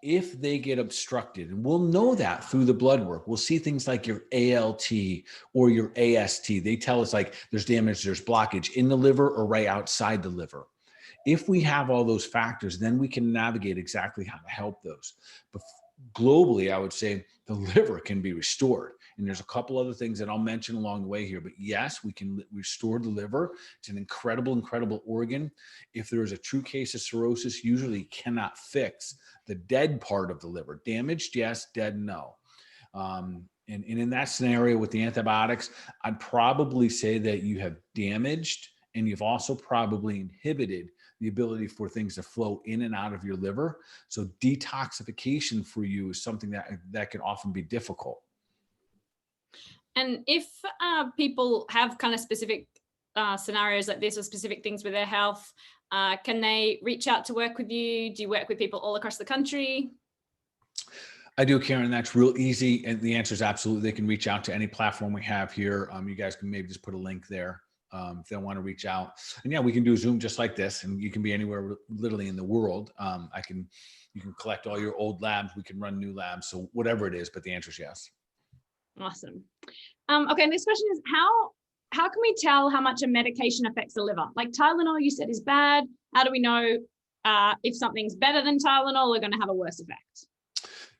If they get obstructed, and we'll know that through the blood work, we'll see things like your ALT or your AST. They tell us like there's damage, there's blockage in the liver or right outside the liver. If we have all those factors, then we can navigate exactly how to help those. But globally, I would say the liver can be restored. And there's a couple other things that I'll mention along the way here, but yes, we can restore the liver. It's an incredible, incredible organ. If there is a true case of cirrhosis, usually cannot fix the dead part of the liver. Damaged, yes. Dead, no. And in that scenario with the antibiotics, I'd probably say that you have damaged, and you've also probably inhibited the ability for things to flow in and out of your liver. So detoxification for you is something that can often be difficult. And if people have kind of specific scenarios like this or specific things with their health, can they reach out to work with you? Do you work with people all across the country? I do, Karen. That's real easy. And the answer is absolutely. They can reach out to any platform we have here. You guys can maybe just put a link there if they want to reach out. And yeah, we can do Zoom just like this, and you can be anywhere literally in the world. You can collect all your old labs. We can run new labs. So whatever it is, but the answer is yes. Awesome. Okay, and this question is how can we tell how much a medication affects the liver? Like Tylenol, you said, is bad. How do we know if something's better than Tylenol or going to have a worse effect?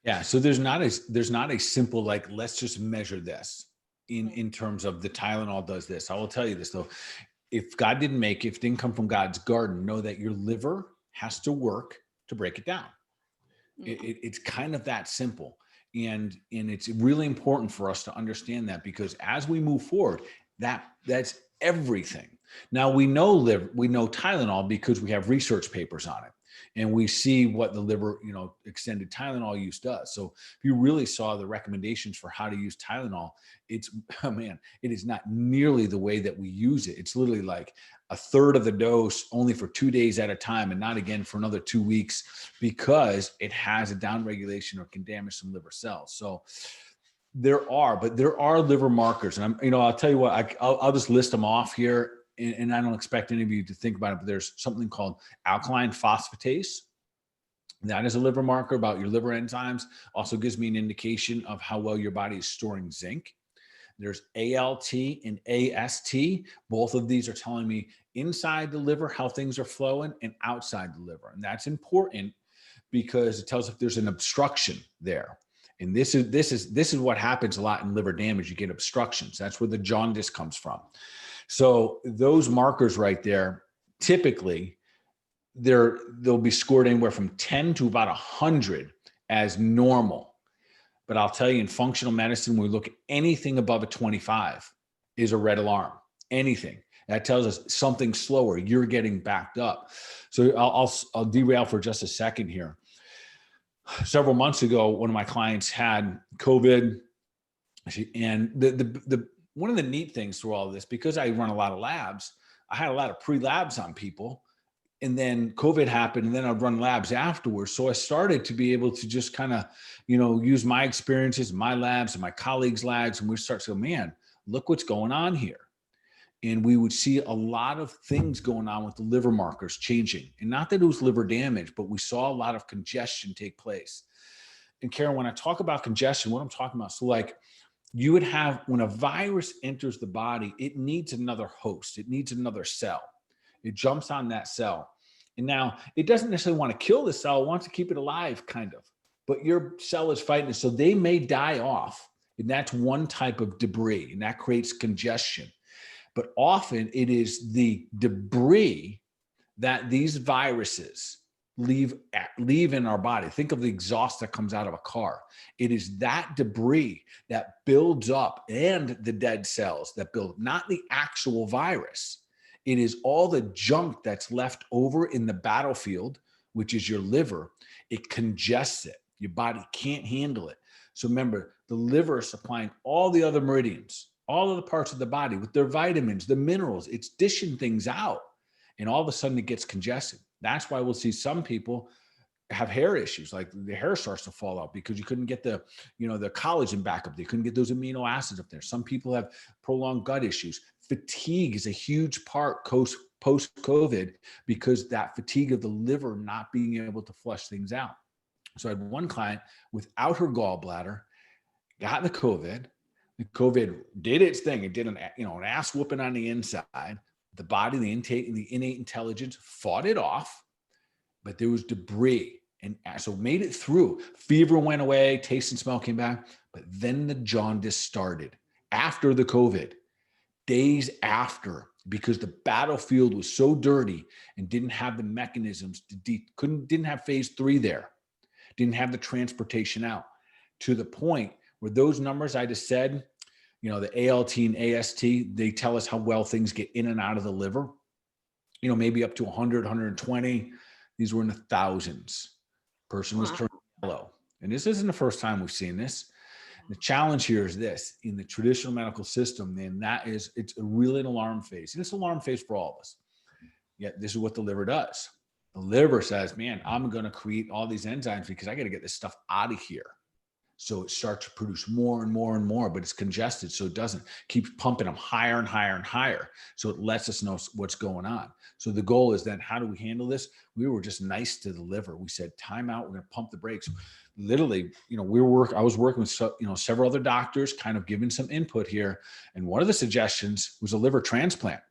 Yeah, so there's not a simple like let's just measure this in terms of the Tylenol does this. I will tell you this though, if God didn't make it, if it didn't come from God's garden, know that your liver has to work to break it down. It's kind of that simple. And it's really important for us to understand that, because as we move forward, that's everything. Now we know Tylenol because we have research papers on it, and we see what the liver, extended Tylenol use does. So if you really saw the recommendations for how to use Tylenol, it is not nearly the way that we use it. It's literally like a third of the dose only for 2 days at a time, and not again for another 2 weeks, because it has a downregulation or can damage some liver cells. So there are liver markers, and I'll tell you what, I'll just list them off here. And I don't expect any of you to think about it, but there's something called alkaline phosphatase. That is a liver marker about your liver enzymes. Also gives me an indication of how well your body is storing zinc. There's ALT and AST. Both of these are telling me inside the liver how things are flowing and outside the liver. And that's important because it tells if there's an obstruction there. And this is what happens a lot in liver damage. You get obstructions. That's where the jaundice comes from. So those markers right there, typically they'll be scored anywhere from 10 to about 100 as normal. But I'll tell you, in functional medicine, when we look at anything above a 25 is a red alarm. Anything that tells us something slower, you're getting backed up. So I'll derail for just a second here. several months ago, one of my clients had COVID, and the one of the neat things through all of this, because I run a lot of labs, I had a lot of pre-labs on people, and then COVID happened, and then I'd run labs afterwards. So I started to be able to just kind of, use my experiences, my labs and my colleagues' labs, and we start to go, man, look what's going on here. And we would see a lot of things going on with the liver markers changing. And not that it was liver damage, but we saw a lot of congestion take place. And Karen, when I talk about congestion, what I'm talking about, so like you would have, when a virus enters the body, it needs another host. It needs another cell. It jumps on that cell. And now it doesn't necessarily want to kill the cell. It wants to keep it alive, kind of. But your cell is fighting it. So they may die off. And that's one type of debris. And that creates congestion. But often it is the debris that these viruses leave in our body. Think of the exhaust that comes out of a car. It is that debris that builds up, and the dead cells that build, not the actual virus. It is all the junk that's left over in the battlefield, which is your liver. It congests it. Your body can't handle it. So remember, the liver is supplying all the other meridians, all of the parts of the body with their vitamins, the minerals. It's dishing things out. And all of a sudden it gets congested. That's why we'll see some people have hair issues, like the hair starts to fall out because you couldn't get the collagen back up there. You couldn't get those amino acids up there. Some people have prolonged gut issues. Fatigue is a huge part post-COVID because that fatigue of the liver not being able to flush things out. So I had one client without her gallbladder, got the COVID. The COVID did its thing. It did an ass whooping on the inside. The body, the innate intelligence fought it off, but there was debris. And so made it through. Fever went away, taste and smell came back, but then the jaundice started after the COVID, days after, because the battlefield was so dirty and didn't have the mechanisms didn't have phase 3 there, didn't have the transportation out, to the point where those numbers I just said, the ALT and AST, they tell us how well things get in and out of the liver, maybe up to 100, 120. These were in the thousands. Person was turning yellow. And this isn't the first time we've seen this. The challenge here is this: in the traditional medical system, man, it's really an alarm phase. And it's an alarm phase for all of us. Yet this is what the liver does. The liver says, man, I'm going to create all these enzymes because I got to get this stuff out of here. So it starts to produce more and more and more, but it's congested. So it doesn't keep pumping them higher and higher and higher. So it lets us know what's going on. So the goal is then, how do we handle this? We were just nice to the liver. We said, time out. We're going to pump the brakes. Literally, I was working with, several other doctors, kind of giving some input here. And one of the suggestions was a liver transplant.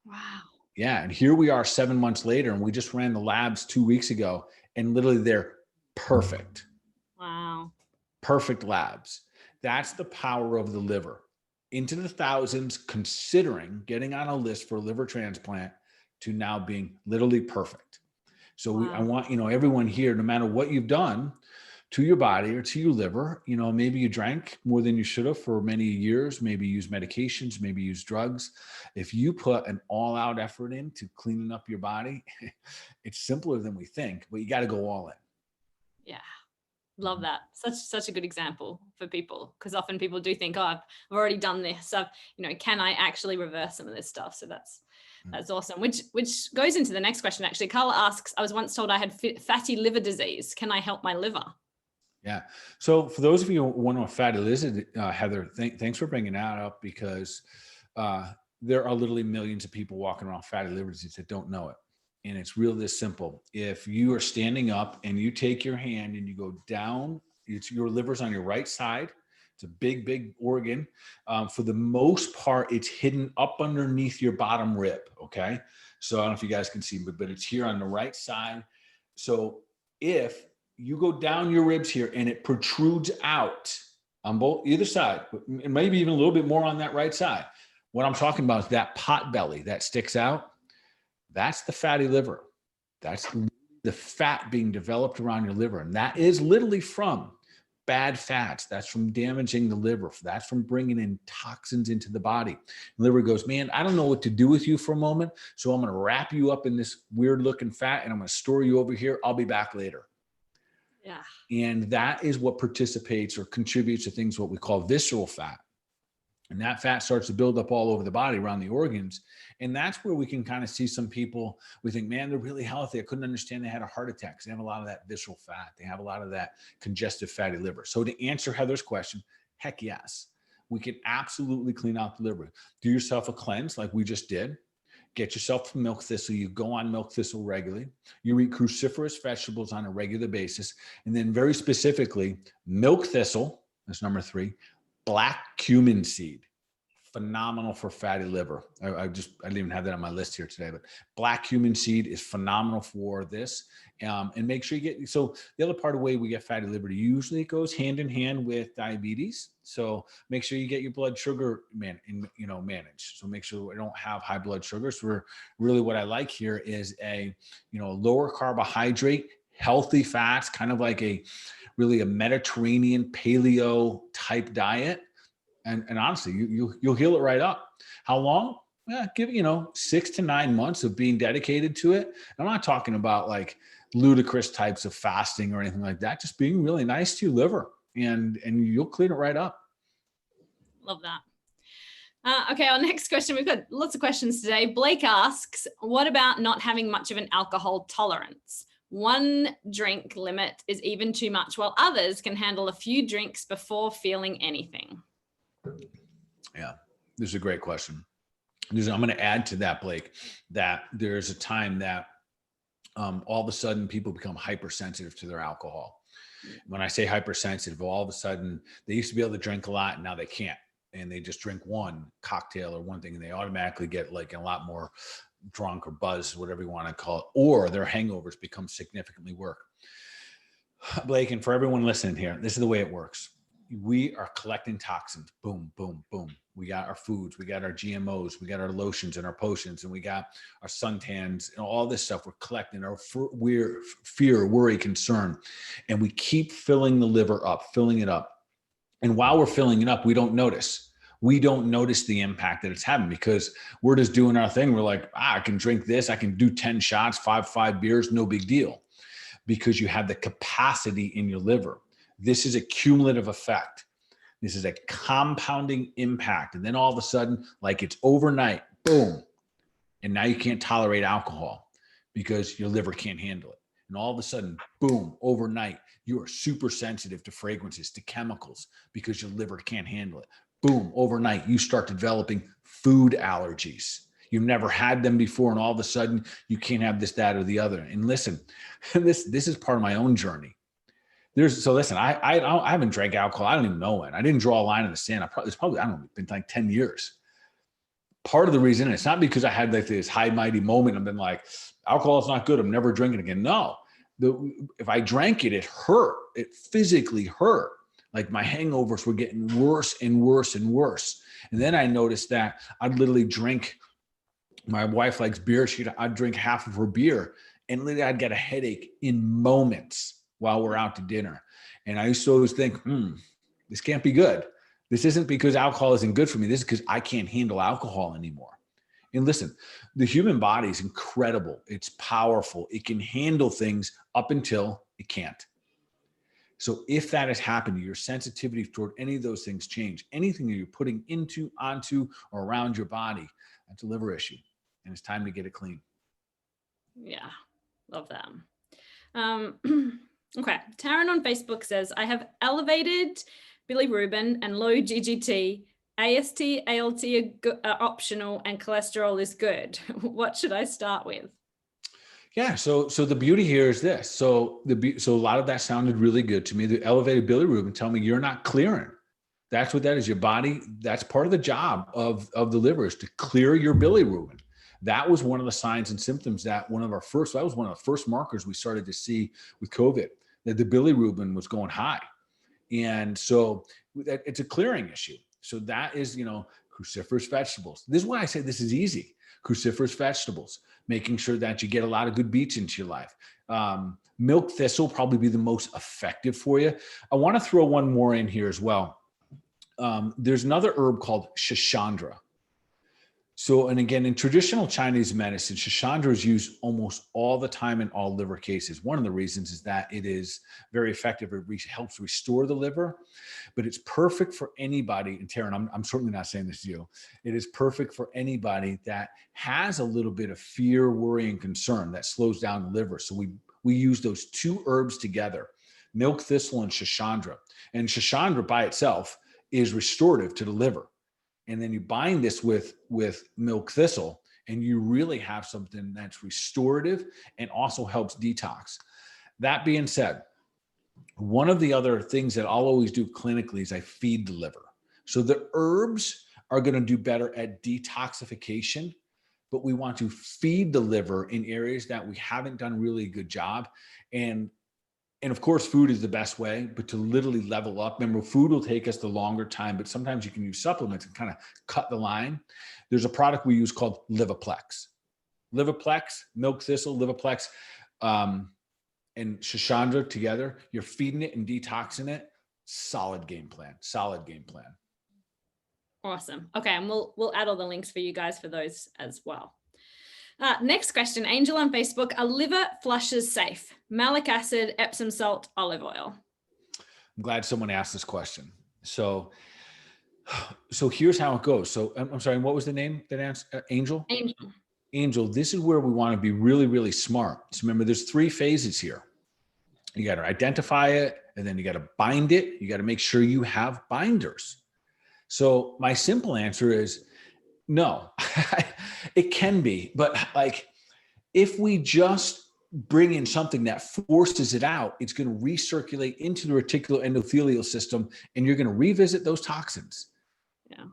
Wow. Yeah. And here we are 7 months later, and we just ran the labs 2 weeks ago, and literally they're perfect. Wow. Perfect labs. That's the power of the liver. Into the thousands, considering getting on a list for a liver transplant, to now being literally perfect. So I want, everyone here, no matter what you've done to your body or to your liver, maybe you drank more than you should have for many years, maybe use medications, maybe use drugs. If you put an all-out effort into cleaning up your body, it's simpler than we think, but you got to go all in. Yeah. Love that. Such a good example for people, because often people do think, oh, I've already done this. Can I actually reverse some of this stuff? So that's awesome. Which goes into the next question. Actually, Carla asks, I was once told I had fatty liver disease. Can I help my liver? Yeah. So for those of you who want to know fatty liver, Heather, thanks for bringing that up, because there are literally millions of people walking around fatty liver disease that don't know it. And it's real this simple. If you are standing up and you take your hand and you go down, your liver's on your right side. It's a big, big organ. For the most part, it's hidden up underneath your bottom rib. Okay. So I don't know if you guys can see, but it's here on the right side. So if you go down your ribs here and it protrudes out on either side, and maybe even a little bit more on that right side, what I'm talking about is that pot belly that sticks out. That's the fatty liver. That's the fat being developed around your liver. And that is literally from bad fats. That's from damaging the liver. That's from bringing in toxins into the body. The liver goes, man, I don't know what to do with you for a moment. So I'm going to wrap you up in this weird looking fat and I'm going to store you over here. I'll be back later. Yeah. And that is what participates or contributes to things what we call visceral fat. And that fat starts to build up all over the body around the organs. And that's where we can kind of see some people, we think, man, they're really healthy. I couldn't understand they had a heart attack. They have a lot of that visceral fat. They have a lot of that congestive fatty liver. So to answer Heather's question, heck yes. We can absolutely clean out the liver. Do yourself a cleanse like we just did. Get yourself some milk thistle. You go on milk thistle regularly. You eat cruciferous vegetables on a regular basis. And then very specifically, milk thistle, that's number 3, black cumin seed, phenomenal for fatty liver. I didn't even have that on my list here today, but black cumin seed is phenomenal for this. And make sure you get, so the other part of the way we get fatty liver usually it goes hand in hand with diabetes. So make sure you get your blood sugar managed. So make sure we don't have high blood sugar. So really what I like here is a, lower carbohydrate, healthy fats, kind of like a Mediterranean paleo type diet. And honestly, you'll heal it right up. How long? Yeah, give 6 to 9 months of being dedicated to it. I'm not talking about like ludicrous types of fasting or anything like that. Just being really nice to your liver, and you'll clean it right up. Love that. Okay, our next question. We've got lots of questions today. Blake asks, what about not having much of an alcohol tolerance? One drink limit is even too much, while others can handle a few drinks before feeling anything. Yeah, this is a great question. I'm going to add to that, Blake, that there's a time that all of a sudden people become hypersensitive to their alcohol. When I say hypersensitive, all of a sudden they used to be able to drink a lot and now they can't. And they just drink one cocktail or one thing and they automatically get like a lot more drunk or buzzed, whatever you want to call it, or their hangovers become significantly worse. Blake, and for everyone listening here, this is the way it works. We are collecting toxins. Boom, boom, boom. We got our foods, we got our GMOs, we got our lotions and our potions, and we got our suntans and all this stuff. We're collecting our fear, worry, concern, and we keep filling the liver up, filling it up. And while we're filling it up, we don't notice. We don't notice the impact that it's having because we're just doing our thing. We're like, I can drink this. I can do 10 shots, five beers, no big deal, because you have the capacity in your liver. This is a cumulative effect. This is a compounding impact. And then all of a sudden, like it's overnight, boom. And now you can't tolerate alcohol because your liver can't handle it. And all of a sudden, boom, overnight, you are super sensitive to fragrances, to chemicals because your liver can't handle it. Boom, overnight, you start developing food allergies. You've never had them before. And all of a sudden you can't have this, that, or the other. And listen, this is part of my own journey. Listen, I haven't drank alcohol. I don't even know when. I didn't draw a line in the sand. It's probably, I don't know, been like 10 years. Part of the reason, it's not because I had like this high mighty moment. I've been like, alcohol is not good. I'm never drinking again. No, if I drank it, it hurt. It physically hurt. Like my hangovers were getting worse and worse and worse. And then I noticed that I'd literally drink, my wife likes beer. I'd drink half of her beer and literally I'd get a headache in moments while we're out to dinner. And I used to always think, this can't be good. This isn't because alcohol isn't good for me. This is because I can't handle alcohol anymore. And listen, the human body is incredible. It's powerful. It can handle things up until it can't. So if that has happened, your sensitivity toward any of those things change. Anything that you're putting into, onto, or around your body, that's a liver issue. And it's time to get it clean. Yeah, love that. Okay, Taryn on Facebook says, I have elevated bilirubin and low GGT. AST, ALT are optional and cholesterol is good. What should I start with? Yeah, so the beauty here is this. So a lot of that sounded really good to me. The elevated bilirubin tell me you're not clearing. That's what that is. Your body, that's part of the job of the liver is to clear your bilirubin. That was one of the signs and symptoms that was one of the first markers we started to see with COVID, that the bilirubin was going high. And so it's a clearing issue. So that is, cruciferous vegetables. This is why I say this is easy. Cruciferous vegetables, making sure that you get a lot of good beets into your life. Milk thistle probably be the most effective for you. I want to throw one more in here as well. There's another herb called Shishandra. So, and again, in traditional Chinese medicine, Shishandra is used almost all the time in all liver cases. One of the reasons is that it is very effective. It helps restore the liver, but it's perfect for anybody. And Karen, I'm certainly not saying this to you. It is perfect for anybody that has a little bit of fear, worry, and concern that slows down the liver. So we use those two herbs together, milk thistle and Shishandra. And Shishandra by itself is restorative to the liver. And then you bind this with milk thistle, and you really have something that's restorative and also helps detox. That being said, one of the other things that I'll always do clinically is I feed the liver. So the herbs are going to do better at detoxification, but we want to feed the liver in areas that we haven't done really a good job. And of course, food is the best way, but to literally level up, remember, food will take us the longer time, but sometimes you can use supplements and kind of cut the line. There's a product we use called Livaplex. Livaplex, milk thistle, Livaplex, and Shishandra together. You're feeding it and detoxing it. Solid game plan. Solid game plan. Awesome. Okay, and we'll add all the links for you guys for those as well. Next question, Angel on Facebook. Are liver flushes safe? Malic acid, Epsom salt, olive oil. I'm glad someone asked this question. So here's how it goes. So I'm sorry, what was the name that answered? Angel? Angel, this is where we want to be really, really smart. So remember, there's 3 phases here. You got to identify it, and then you got to bind it. You got to make sure you have binders. So my simple answer is no. It can be, but like if we just bring in something that forces it out, it's going to recirculate into the reticuloendothelial system, and you're going to revisit those toxins. Yeah.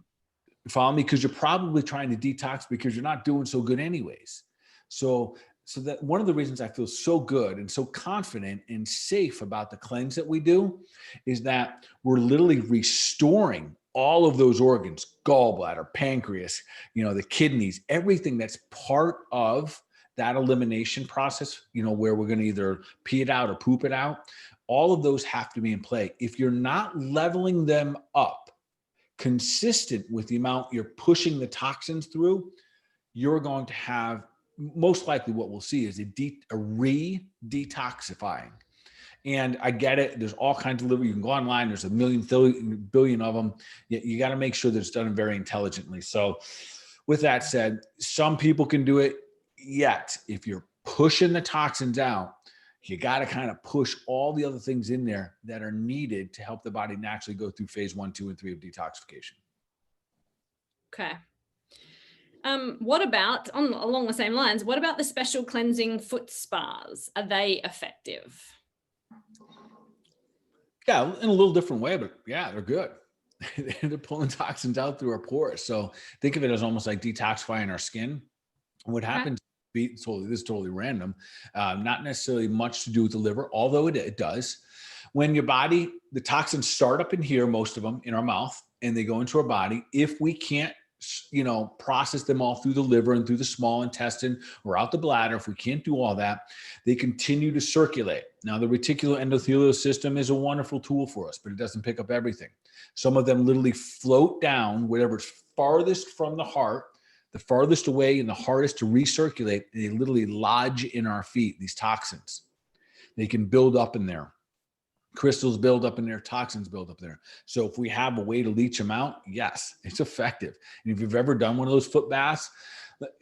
Follow me? Because you're probably trying to detox because you're not doing so good anyways. So that one of the reasons I feel so good and so confident and safe about the cleanse that we do is that we're literally restoring all of those organs, gallbladder, pancreas, the kidneys, everything that's part of that elimination process, where we're going to either pee it out or poop it out. All of those have to be in play. If you're not leveling them up consistent with the amount you're pushing the toxins through, you're going to have, most likely what we'll see is a re-detoxifying. And I get it. There's all kinds of liver. You can go online. There's a billion of them. You got to make sure that it's done very intelligently. So with that said, some people can do it. Yet if you're pushing the toxins out, you got to kind of push all the other things in there that are needed to help the body naturally go through phase 1, 2, and 3 of detoxification. Okay. What about, along the same lines, what about the special cleansing foot spas? Are they effective? Yeah, in a little different way, but yeah, they're good. They're pulling toxins out through our pores. So think of it as almost like detoxifying our skin. What happens, this is totally random, not necessarily much to do with the liver, although it does. When your body, the toxins start up in here, most of them in our mouth, and they go into our body. If we can't process them all through the liver and through the small intestine or out the bladder, if we can't do all that, they continue to circulate. Now, the reticuloendothelial system is a wonderful tool for us, but it doesn't pick up everything. Some of them literally float down, whatever's farthest from the heart, the farthest away and the hardest to recirculate. They literally lodge in our feet, these toxins. They can build up in there. Crystals build up in there, toxins build up there. So if we have a way to leach them out, yes, it's effective. And if you've ever done one of those foot baths,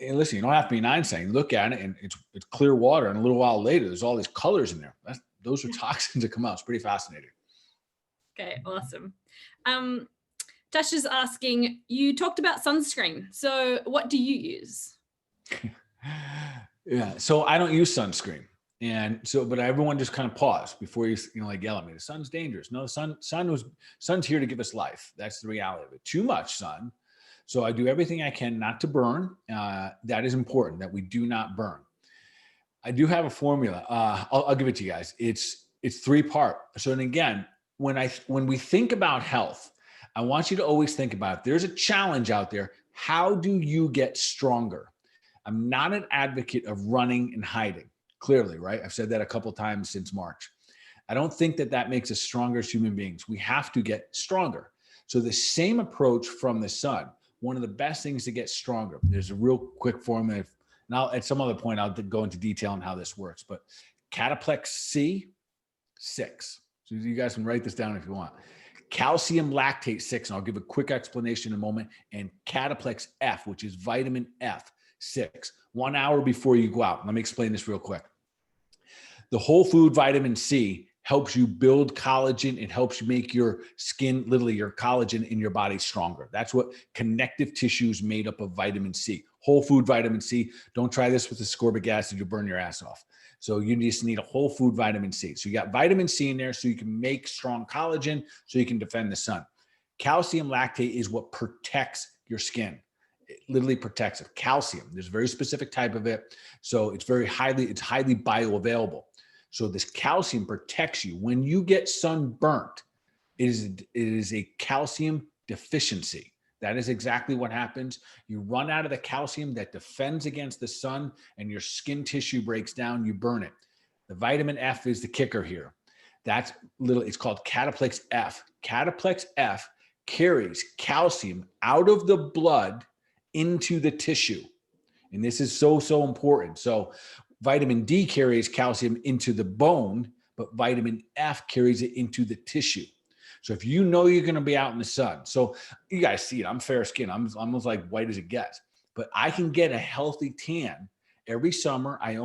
and listen, you don't have to be an Einstein. Look at it, and it's clear water. And a little while later, there's all these colors in there. Those are toxins that come out. It's pretty fascinating. Okay, awesome. Tash is asking, you talked about sunscreen. So what do you use? Yeah, so I don't use sunscreen. And so, but everyone just kind of pause before you yell at me. The sun's dangerous. No, sun's here to give us life. That's the reality of it. Too much sun. So I do everything I can not to burn. That is important, that we do not burn. I do have a formula. I'll give it to you guys. It's 3-part. So, and again, when we think about health, I want you to always think about, if there's a challenge out there, how do you get stronger? I'm not an advocate of running and hiding. Clearly, right? I've said that a couple of times since March. I don't think that makes us stronger as human beings. We have to get stronger. So the same approach from the sun. one of the best things to get stronger. There's a real quick formula. Now, at some other point, I'll go into detail on how this works, but Cataplex C, 6. So you guys can write this down if you want. Calcium lactate 6, and I'll give a quick explanation in a moment, and Cataplex F, which is vitamin F, 6, 1 hour before you go out. Let me explain this real quick. The whole food vitamin C helps you build collagen. It helps you make your skin, literally your collagen in your body, stronger. That's what connective tissue is made up of, vitamin C. Whole food vitamin C. Don't try this with ascorbic acid. You'll burn your ass off. So you just need a whole food vitamin C. So you got vitamin C in there so you can make strong collagen so you can defend the sun. Calcium lactate is what protects your skin. It literally protects it. Calcium, there's a very specific type of it. So it's highly bioavailable. So this calcium protects you. When you get sunburnt, it is a calcium deficiency. That is exactly what happens. You run out of the calcium that defends against the sun and your skin tissue breaks down, you burn it. The vitamin F is the kicker here. It's called Cataplex F. Cataplex F carries calcium out of the blood into the tissue. And this is so important. So vitamin D carries calcium into the bone, but vitamin F carries it into the tissue. So if you know you're going to be out in the sun, so you guys see it, I'm fair skinned. I'm almost like white as it gets, but I can get a healthy tan every summer. I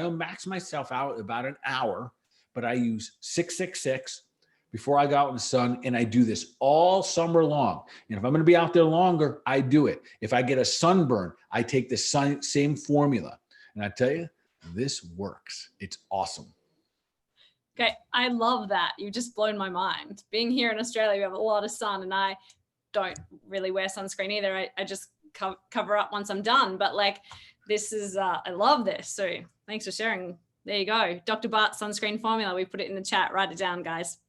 max myself out about an hour, but I use 666 before I go out in the sun. And I do this all summer long. And if I'm going to be out there longer, I do it. If I get a sunburn, I take the same formula. And I tell you, this works. It's awesome. Okay, I love that. You've just blown my mind. Being here in Australia, we have a lot of sun, and I don't really wear sunscreen either. I just cover up once I'm done. But like, this is, I love this. So thanks for sharing. There you go. Dr. Bart's sunscreen formula. We put it in the chat. Write it down, guys.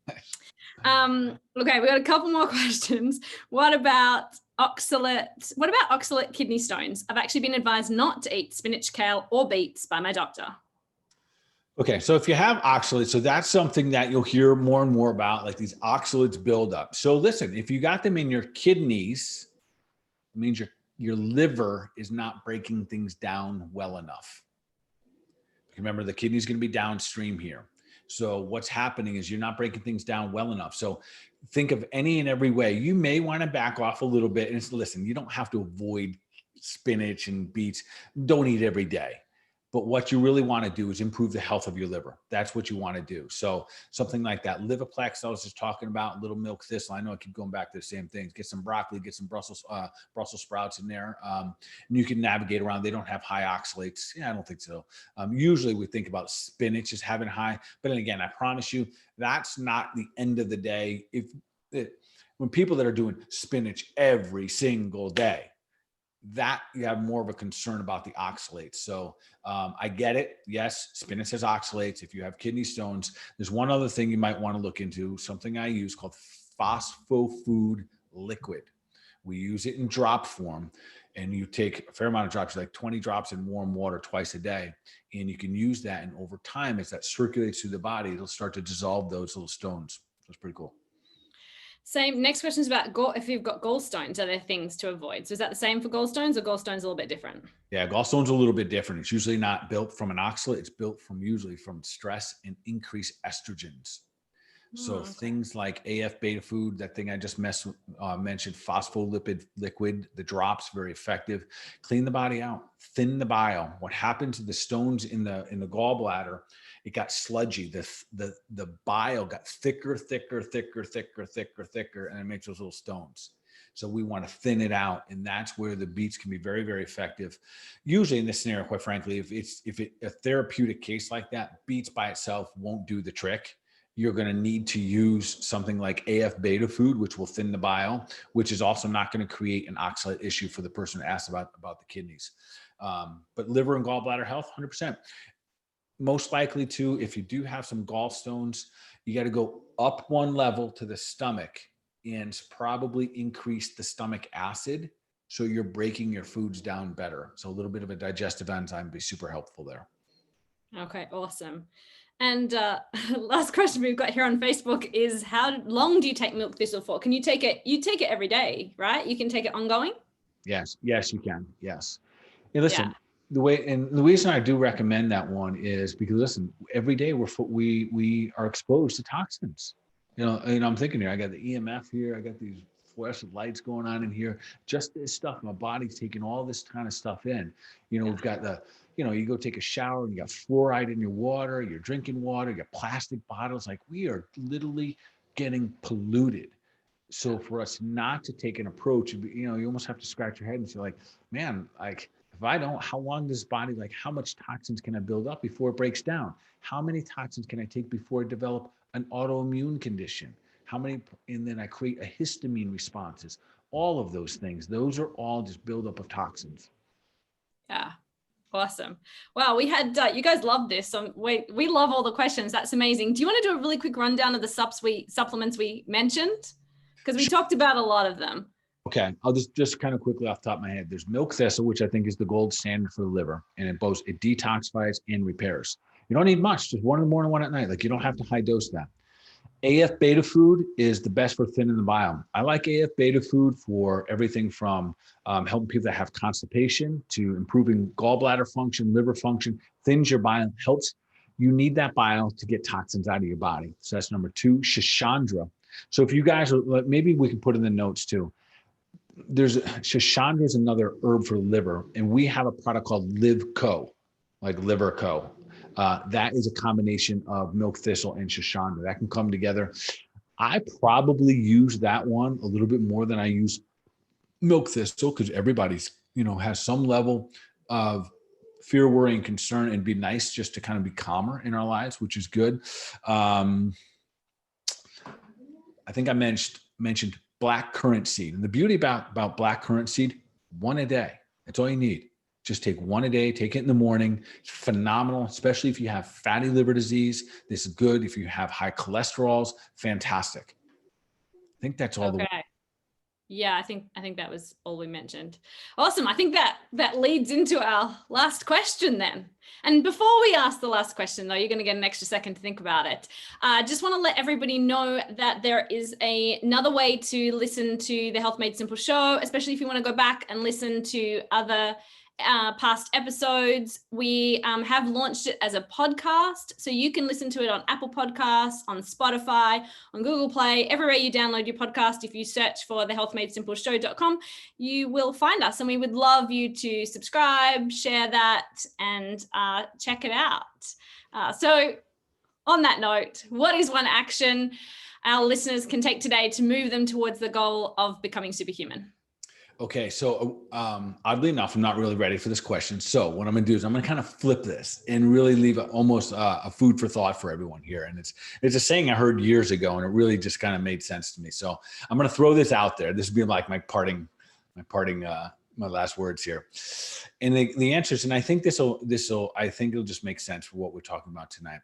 Okay, we got a couple more questions. What about oxalate? What about oxalate kidney stones? I've actually been advised not to eat spinach, kale, or beets by my doctor. Okay, so if you have oxalates, so that's something that you'll hear more and more about, like these oxalates build up. So listen, if you got them in your kidneys, it means your liver is not breaking things down well enough. Remember, the kidney is going to be downstream here. So what's happening is you're not breaking things down well enough. So think of any and every way. You may want to back off a little bit. And listen, you don't have to avoid spinach and beets. Don't eat every day. But what you really want to do is improve the health of your liver. That's what you want to do. So something like that Livoplex I was just talking about, little milk thistle. I know I keep going back to the same things. Get some broccoli, get some Brussels sprouts in there. And you can navigate around. They don't have high oxalates. Yeah, I don't think so. Usually we think about spinach as having high, but then again, I promise you, that's not the end of the day. When people that are doing spinach every single day, that you have more of a concern about the oxalates. So I get it. Yes, spinach has oxalates. If you have kidney stones, there's one other thing you might want to look into, something I use called phosphofood liquid. We use it in drop form, and you take a fair amount of drops, like 20 drops in warm water twice a day. And you can use that. And over time, as that circulates through the body, it'll start to dissolve those little stones. So it's pretty cool. Same. Next question is about if you've got gallstones, are there things to avoid? So is that the same for gallstones, or gallstones a little bit different? Yeah, gallstones a little bit different. It's usually not built from an oxalate. It's built usually from stress and increased estrogens. So things like AF beta food, that thing I just mentioned, phospholipid liquid, the drops, very effective. Clean the body out, thin the bile. What happened to the stones in the gallbladder? It got sludgy. The bile got thicker, and it makes those little stones. So we want to thin it out, and that's where the beets can be very, very effective. Usually in this scenario, quite frankly, if a therapeutic case like that, beets by itself won't do the trick. You're going to need to use something like AF beta food, which will thin the bile, which is also not going to create an oxalate issue for the person who asked about the kidneys. But liver and gallbladder health, 100%. Most likely too, if you do have some gallstones, you got to go up one level to the stomach and probably increase the stomach acid, so you're breaking your foods down better. So a little bit of a digestive enzyme would be super helpful there. Okay, awesome. And last question we've got here on Facebook is, how long do you take milk thistle for? Can you take it? You take it every day, right? You can take it ongoing? Yes, you can. Yes. Hey, listen, Yeah. the reason I do recommend that one is because, listen, every day we are exposed to toxins. I'm thinking here, I got the EMF here, I got these fluorescent lights going on in here, just this stuff. My body's taking all this kind of stuff in. We've got you go take a shower and you got fluoride in your water, you're drinking water, you got plastic bottles. Like, we are literally getting polluted. So for us not to take an approach, you almost have to scratch your head and say, like, man, like, if I don't, how long does body, like, how much toxins can I build up before it breaks down? How many toxins can I take before I develop an autoimmune condition? And then I create a histamine responses. All of those things, those are all just buildup of toxins. Yeah. Awesome. Wow. We had, you guys love this. So we love all the questions. That's amazing. Do you want to do a really quick rundown of the supplements we mentioned? Because we talked about a lot of them. Okay, I'll just kind of quickly off the top of my head. There's milk thistle, which I think is the gold standard for the liver, and it detoxifies and repairs. You don't need much, just one in the morning, one at night. Like, you don't have to high dose that. AF beta food is the best for thinning the bile. I like AF beta food for everything from helping people that have constipation to improving gallbladder function, liver function, thins your bile, helps. You need that bile to get toxins out of your body. So that's number 2. Shishandra. So if you guys, maybe we can put in the notes too. Shishandra is another herb for liver, and we have a product called LiveCo, like Liver Co. That is a combination of milk thistle and Shishandra that can come together. I probably use that one a little bit more than I use milk thistle, because everybody's has some level of fear, worry, and concern, and be nice just to kind of be calmer in our lives, which is good. I think I mentioned black currant seed. And the beauty about black currant seed, one a day. That's all you need. Just take one a day, take it in the morning. It's phenomenal, especially if you have fatty liver disease. This is good. If you have high cholesterols, fantastic. I think that's all. Okay. Yeah, I think that was all we mentioned. Awesome. I think that leads into our last question then. And before we ask the last question, though, you're going to get an extra second to think about it. I just want to let everybody know that there is another way to listen to the Health Made Simple show, especially if you want to go back and listen to other past episodes. We have launched it as a podcast, so you can listen to it on Apple Podcasts, on Spotify, on Google Play, everywhere you download your podcast. If you search for the healthmadesimpleshow.com, you will find us, and we would love you to subscribe, share that, and check it out. So on that note, what is one action our listeners can take today to move them towards the goal of becoming superhuman? Okay, so oddly enough, I'm not really ready for this question. So what I'm going to do is I'm going to kind of flip this and really leave almost a food for thought for everyone here. And it's a saying I heard years ago, and it really just kind of made sense to me. So I'm going to throw this out there. This would be like my last words here. And the answer is, and I think I think it'll just make sense for what we're talking about tonight.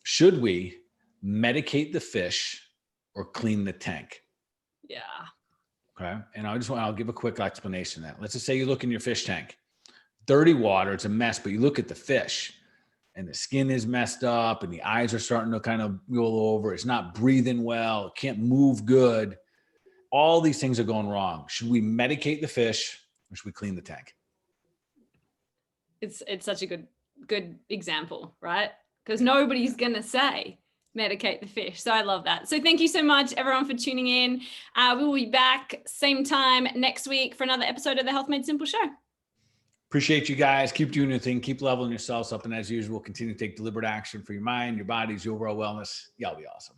Should we medicate the fish or clean the tank? Yeah. Okay. And I'll give a quick explanation of that. Let's just say you look in your fish tank, dirty water, it's a mess, but you look at the fish and the skin is messed up and the eyes are starting to kind of roll over. It's not breathing well. It can't move good. All these things are going wrong. Should we medicate the fish or should we clean the tank? It's such a good example, right? Because nobody's going to say medicate the fish. So I love that. So thank you so much, everyone, for tuning in. We will be back same time next week for another episode of the Health Made Simple show. Appreciate you guys. Keep doing your thing. Keep leveling yourselves up. And as usual, continue to take deliberate action for your mind, your bodies, your overall wellness. Y'all be awesome.